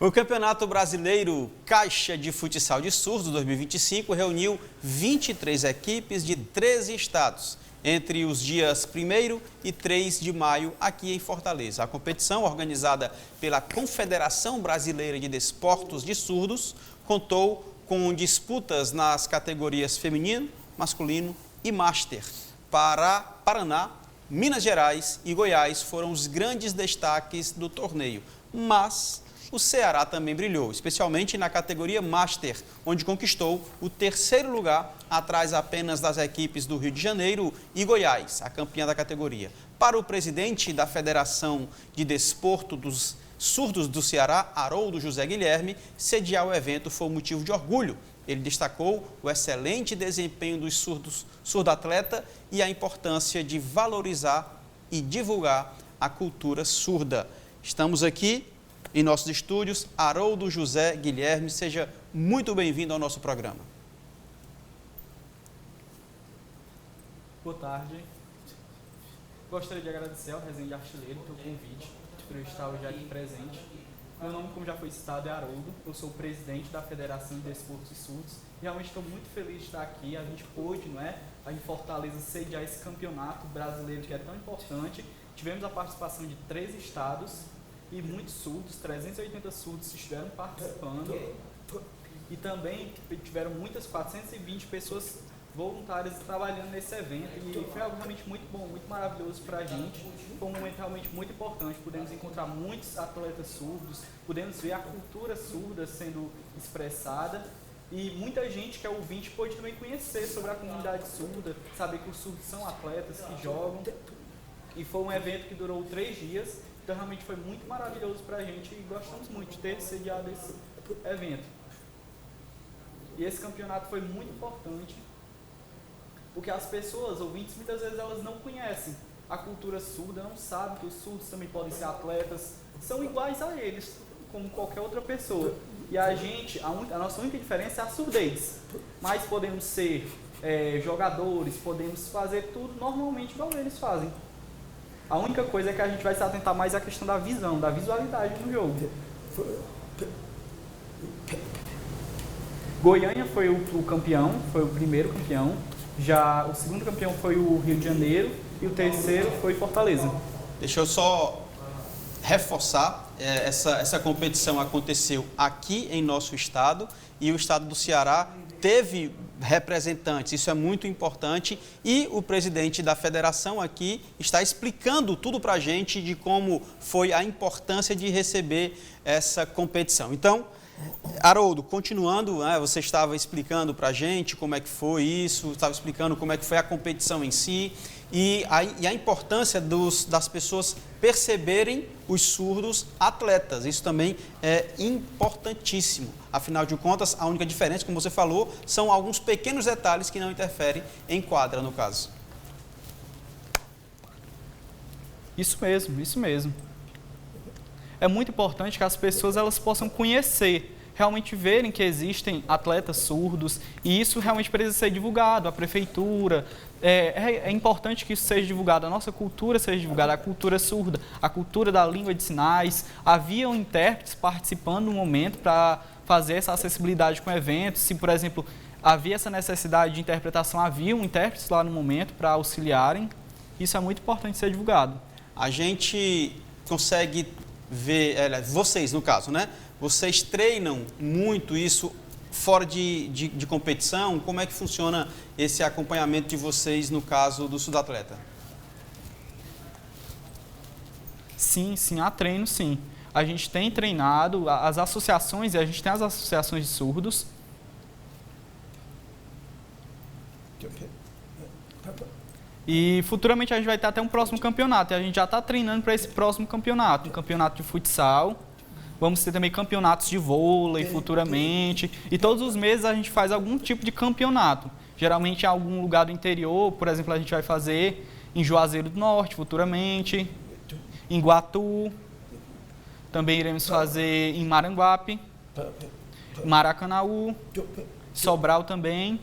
O Campeonato Brasileiro Caixa de Futsal de Surdos 2025 reuniu 23 equipes de 13 estados. entre os dias 1º e 3 de maio, aqui em Fortaleza. A competição, organizada pela Confederação Brasileira de Desportos de Surdos, contou com disputas nas categorias feminino, masculino e master. Paraná, Minas Gerais e Goiás foram os grandes destaques do torneio, mas o Ceará também brilhou, especialmente na categoria Master, onde conquistou o 3º lugar, atrás apenas das equipes do Rio de Janeiro e Goiás, a campeã da categoria. Para o presidente da Federação de Desporto dos Surdos do Ceará, Haroldo José Guilherme, sediar o evento foi um motivo de orgulho. Ele destacou o excelente desempenho dos surdo-atleta e a importância de valorizar e divulgar a cultura surda. Estamos aqui em nossos estúdios, Haroldo José Guilherme, seja muito bem-vindo ao nosso programa. Boa tarde. Gostaria de agradecer ao Resende Artilheiro pelo convite, por eu estar hoje aqui presente. Meu nome, como já foi citado, é Haroldo, eu sou o presidente da Federação de Desportos e Surdos. Realmente estou muito feliz de estar aqui, a gente pôde, em Fortaleza, sediar esse campeonato brasileiro que é tão importante. Tivemos a participação de 3 estados, e muitos surdos, 380 surdos estiveram participando e também tiveram muitas 420 pessoas voluntárias trabalhando nesse evento e foi algo realmente muito bom, muito maravilhoso para a gente. Foi um momento realmente muito importante, pudemos encontrar muitos atletas surdos, pudemos ver a cultura surda sendo expressada e muita gente que é ouvinte pôde também conhecer sobre a comunidade surda, saber que os surdos são atletas que jogam e foi um evento que durou 3 dias. Então, realmente foi muito maravilhoso para a gente e gostamos muito de ter sediado esse evento. E esse campeonato foi muito importante, porque as pessoas, ouvintes, muitas vezes elas não conhecem a cultura surda, não sabem que os surdos também podem ser atletas, são iguais a eles, como qualquer outra pessoa. E a gente, a nossa única diferença é a surdez, mas podemos ser jogadores, podemos fazer tudo normalmente igual eles fazem. A única coisa é que a gente vai se atentar mais à questão da visão, da visualidade no jogo. Goiânia foi o campeão, foi o primeiro campeão. Já o segundo campeão foi o Rio de Janeiro e o terceiro foi Fortaleza. Deixa eu só reforçar, essa competição aconteceu aqui em nosso estado e o estado do Ceará teve representantes, isso é muito importante, e o presidente da federação aqui está explicando tudo para a gente de como foi a importância de receber essa competição. Então, Haroldo, continuando, você estava explicando para a gente como é que foi isso, estava explicando como é que foi a competição em si e a importância das pessoas perceberem os surdos atletas. Isso também é importantíssimo. Afinal de contas, a única diferença, como você falou, são alguns pequenos detalhes que não interferem em quadra, no caso. Isso mesmo. É muito importante que as pessoas elas possam conhecer, realmente verem que existem atletas surdos e isso realmente precisa ser divulgado, a prefeitura. É importante que isso seja divulgado, a nossa cultura seja divulgada, a cultura surda, a cultura da língua de sinais. Haviam intérpretes participando no momento para fazer essa acessibilidade com o evento. Se, por exemplo, havia essa necessidade de interpretação, haviam intérpretes lá no momento para auxiliarem. Isso é muito importante ser divulgado. A gente consegue ver, vocês no caso, Vocês treinam muito isso fora de competição? Como é que funciona esse acompanhamento de vocês no caso do surdo-atleta? Sim, há treino, sim. A gente tem treinado, as associações, a gente tem as associações de surdos. E futuramente a gente vai ter até um próximo campeonato, e a gente já está treinando para esse próximo campeonato, um campeonato de futsal. Vamos ter também campeonatos de vôlei futuramente, e todos os meses a gente faz algum tipo de campeonato. Geralmente em algum lugar do interior, por exemplo, a gente vai fazer em Juazeiro do Norte futuramente, em Iguatu, também iremos fazer em Maranguape, Maracanaú, Sobral também.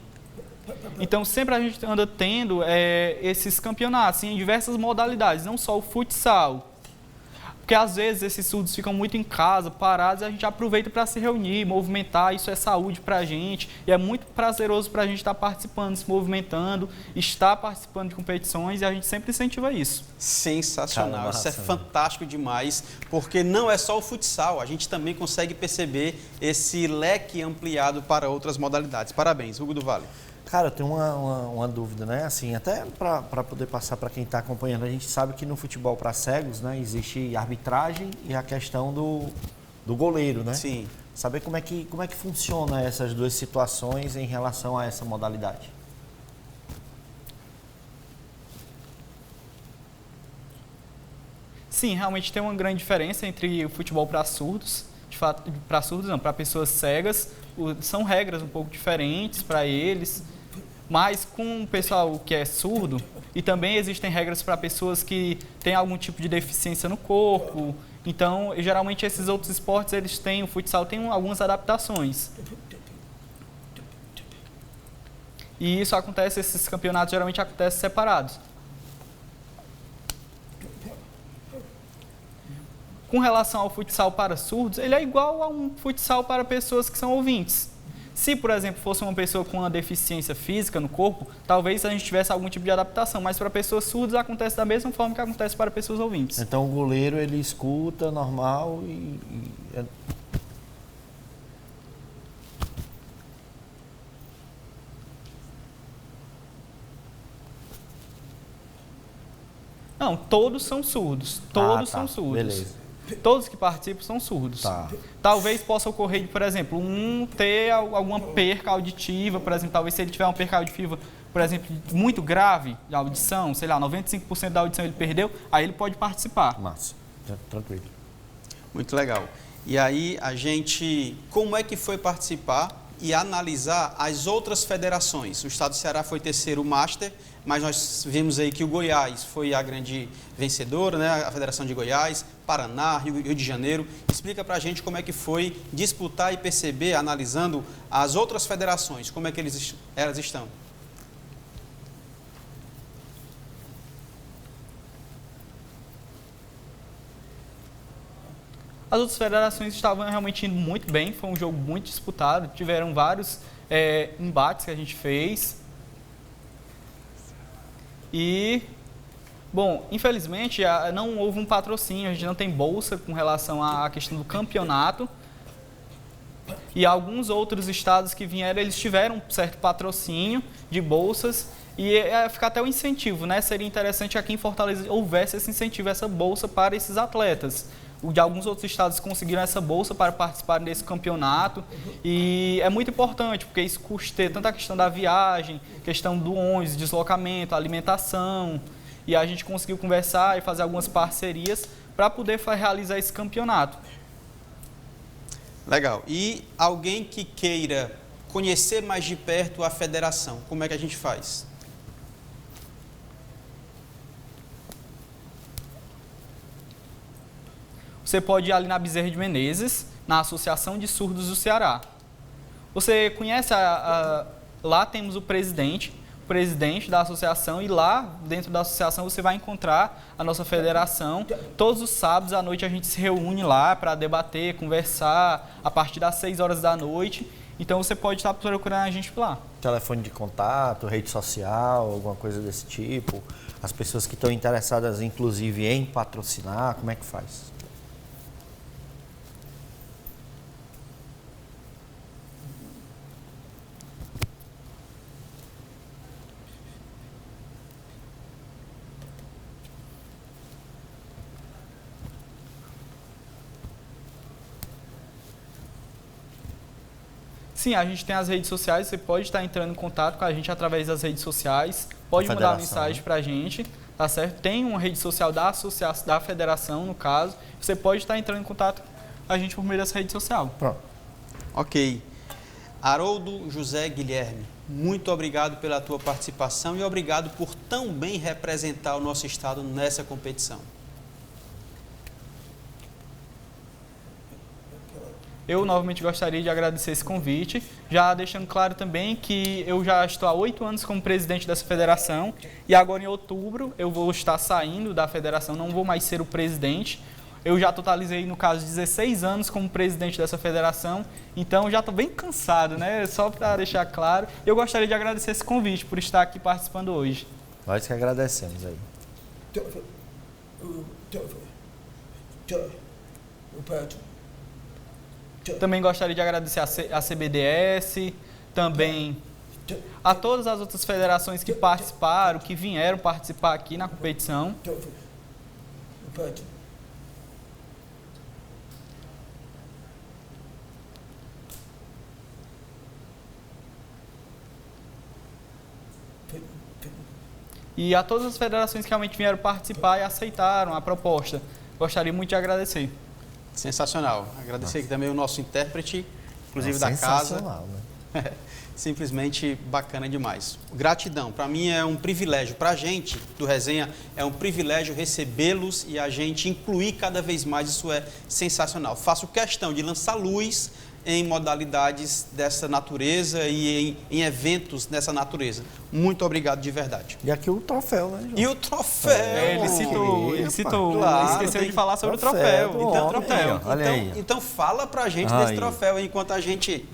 Então, sempre a gente anda tendo esses campeonatos em diversas modalidades, não só o futsal. Porque às vezes esses surdos ficam muito em casa, parados, e a gente aproveita para se reunir, movimentar, isso é saúde para a gente, e é muito prazeroso para a gente estar participando, se movimentando, estar participando de competições, e a gente sempre incentiva isso. Sensacional, Cara, isso é massa, né? fantástico demais, porque não é só o futsal, a gente também consegue perceber esse leque ampliado para outras modalidades. Parabéns, Hugo do Vale. Cara, eu tenho uma dúvida, né? Assim, até para poder passar para quem está acompanhando, a gente sabe que no futebol para cegos, né, existe arbitragem e a questão do goleiro, né? Sim. Saber como é que funciona essas duas situações em relação a essa modalidade. Sim, realmente tem uma grande diferença entre o futebol para surdos, de fato, para surdos não, para pessoas cegas, são regras um pouco diferentes para eles, mas com o pessoal que é surdo, e também existem regras para pessoas que têm algum tipo de deficiência no corpo, então, geralmente esses outros esportes, o futsal tem algumas adaptações. E isso acontece, esses campeonatos geralmente acontecem separados. Com relação ao futsal para surdos, ele é igual a um futsal para pessoas que são ouvintes. Se, por exemplo, fosse uma pessoa com uma deficiência física no corpo, talvez a gente tivesse algum tipo de adaptação, mas para pessoas surdas acontece da mesma forma que acontece para pessoas ouvintes. Então o goleiro, ele escuta normal Não, todos são surdos. Todos são surdos. Beleza. Todos que participam são surdos. Tá. Talvez possa ocorrer, por exemplo, ter alguma perca auditiva, por exemplo, talvez se ele tiver uma perca auditiva, por exemplo, muito grave de audição, sei lá, 95% da audição ele perdeu, aí ele pode participar. Massa, tranquilo. Muito legal. E aí, como é que foi participar e analisar as outras federações? O Estado do Ceará foi terceiro Master, mas nós vimos aí que o Goiás foi a grande vencedora, né? A Federação de Goiás, Paraná, Rio de Janeiro. Explica pra gente como é que foi disputar e perceber, analisando as outras federações, como é que elas estão. As outras federações estavam realmente indo muito bem, foi um jogo muito disputado, tiveram vários embates que a gente fez. E, bom, infelizmente não houve um patrocínio, a gente não tem bolsa com relação à questão do campeonato. E alguns outros estados que vieram, eles tiveram um certo patrocínio de bolsas e fica até um incentivo, né? Seria interessante aqui em Fortaleza houvesse esse incentivo, essa bolsa para esses atletas. De alguns outros estados conseguiram essa bolsa para participarem desse campeonato e é muito importante, porque isso custeia tanto a questão da viagem, questão do ônibus, deslocamento, alimentação, e a gente conseguiu conversar e fazer algumas parcerias para poder realizar esse campeonato. Legal. E alguém que queira conhecer mais de perto a federação, como é que a gente faz? Você pode ir ali na Bezerra de Menezes, na Associação de Surdos do Ceará. Você conhece, lá temos o presidente da associação, e lá dentro da associação você vai encontrar a nossa federação. Todos os sábados à noite a gente se reúne lá para debater, conversar, a partir das 6 horas da noite. Então você pode estar procurando a gente lá. Telefone de contato, rede social, alguma coisa desse tipo. As pessoas que estão interessadas, inclusive, em patrocinar, como é que faz? Sim, a gente tem as redes sociais, você pode estar entrando em contato com a gente através das redes sociais, pode mandar uma mensagem para a gente, tá certo? Tem uma rede social da federação, no caso, você pode estar entrando em contato com a gente por meio dessa rede social. Pronto. Ok. Haroldo José Guilherme, muito obrigado pela tua participação e obrigado por tão bem representar o nosso estado nessa competição. Eu novamente gostaria de agradecer esse convite, já deixando claro também que eu já estou há 8 anos como presidente dessa federação e agora em outubro eu vou estar saindo da federação, não vou mais ser o presidente. Eu já totalizei, no caso, 16 anos como presidente dessa federação, então já estou bem cansado, né? Só para deixar claro. Eu gostaria de agradecer esse convite por estar aqui participando hoje. Nós que agradecemos aí. Também gostaria de agradecer a CBDS, também a todas as outras federações que participaram, que vieram participar aqui na competição. E a todas as federações que realmente vieram participar e aceitaram a proposta. Gostaria muito de agradecer. Sensacional. Agradecer aqui também o nosso intérprete, inclusive da casa. Sensacional, né? Simplesmente bacana demais. Gratidão. Para mim é um privilégio. Para a gente do Resenha é um privilégio recebê-los e a gente incluir cada vez mais. Isso é sensacional. Faço questão de lançar luz em modalidades dessa natureza e em eventos dessa natureza. Muito obrigado de verdade. E aqui o troféu, né, João? E o troféu. Ele citou, claro, esqueceu de falar sobre o troféu. Então fala pra gente desse troféu aí, enquanto a gente...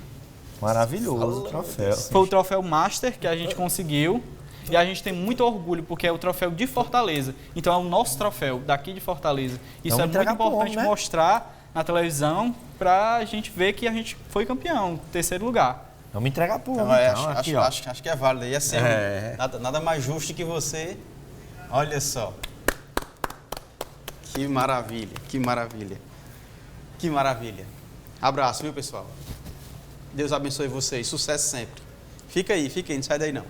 Maravilhoso o troféu. Foi o troféu Master que a gente conseguiu. E a gente tem muito orgulho, porque é o troféu de Fortaleza. Então é o nosso troféu daqui de Fortaleza. Isso é muito importante mostrar na televisão para a gente ver que a gente foi campeão, terceiro lugar. Vamos entregar pro homem, acho que é válido. Ia ser nada mais justo que você. Olha só. Que maravilha, que maravilha. Que maravilha. Abraço, viu, pessoal? Deus abençoe vocês. Sucesso sempre. Fica aí, não sai daí não.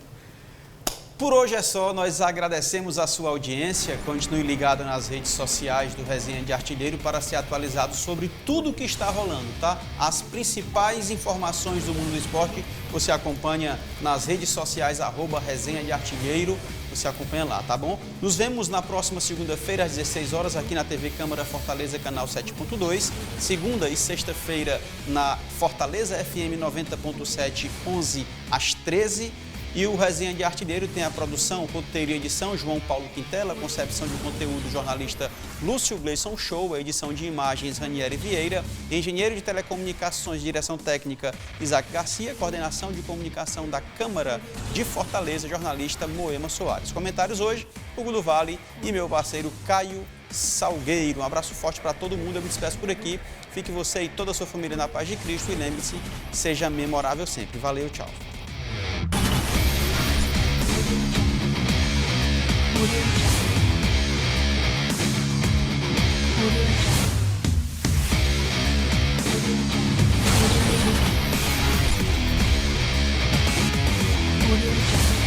Por hoje é só, nós agradecemos a sua audiência. Continue ligado nas redes sociais do Resenha de Artilheiro para ser atualizado sobre tudo o que está rolando, tá? As principais informações do mundo do esporte você acompanha nas redes sociais, @Resenha de Artilheiro. Você acompanha lá, tá bom? Nos vemos na próxima segunda-feira, às 16 horas, aqui na TV Câmara Fortaleza, canal 7.2. Segunda e sexta-feira, na Fortaleza FM 90.7, 11 às 13. E o Resenha de Artilheiro tem a produção, roteiro e edição, João Paulo Quintela, concepção de conteúdo, jornalista Lúcio Gleison Show, a edição de imagens, Ranieri Vieira, engenheiro de telecomunicações, direção técnica, Isaac Garcia, coordenação de comunicação da Câmara de Fortaleza, jornalista Moema Soares. Comentários hoje, Hugo do Vale e meu parceiro Caio Salgueiro. Um abraço forte para todo mundo, eu me despeço por aqui. Fique você e toda a sua família na paz de Cristo e lembre-se, seja memorável sempre. Valeu, tchau. Audio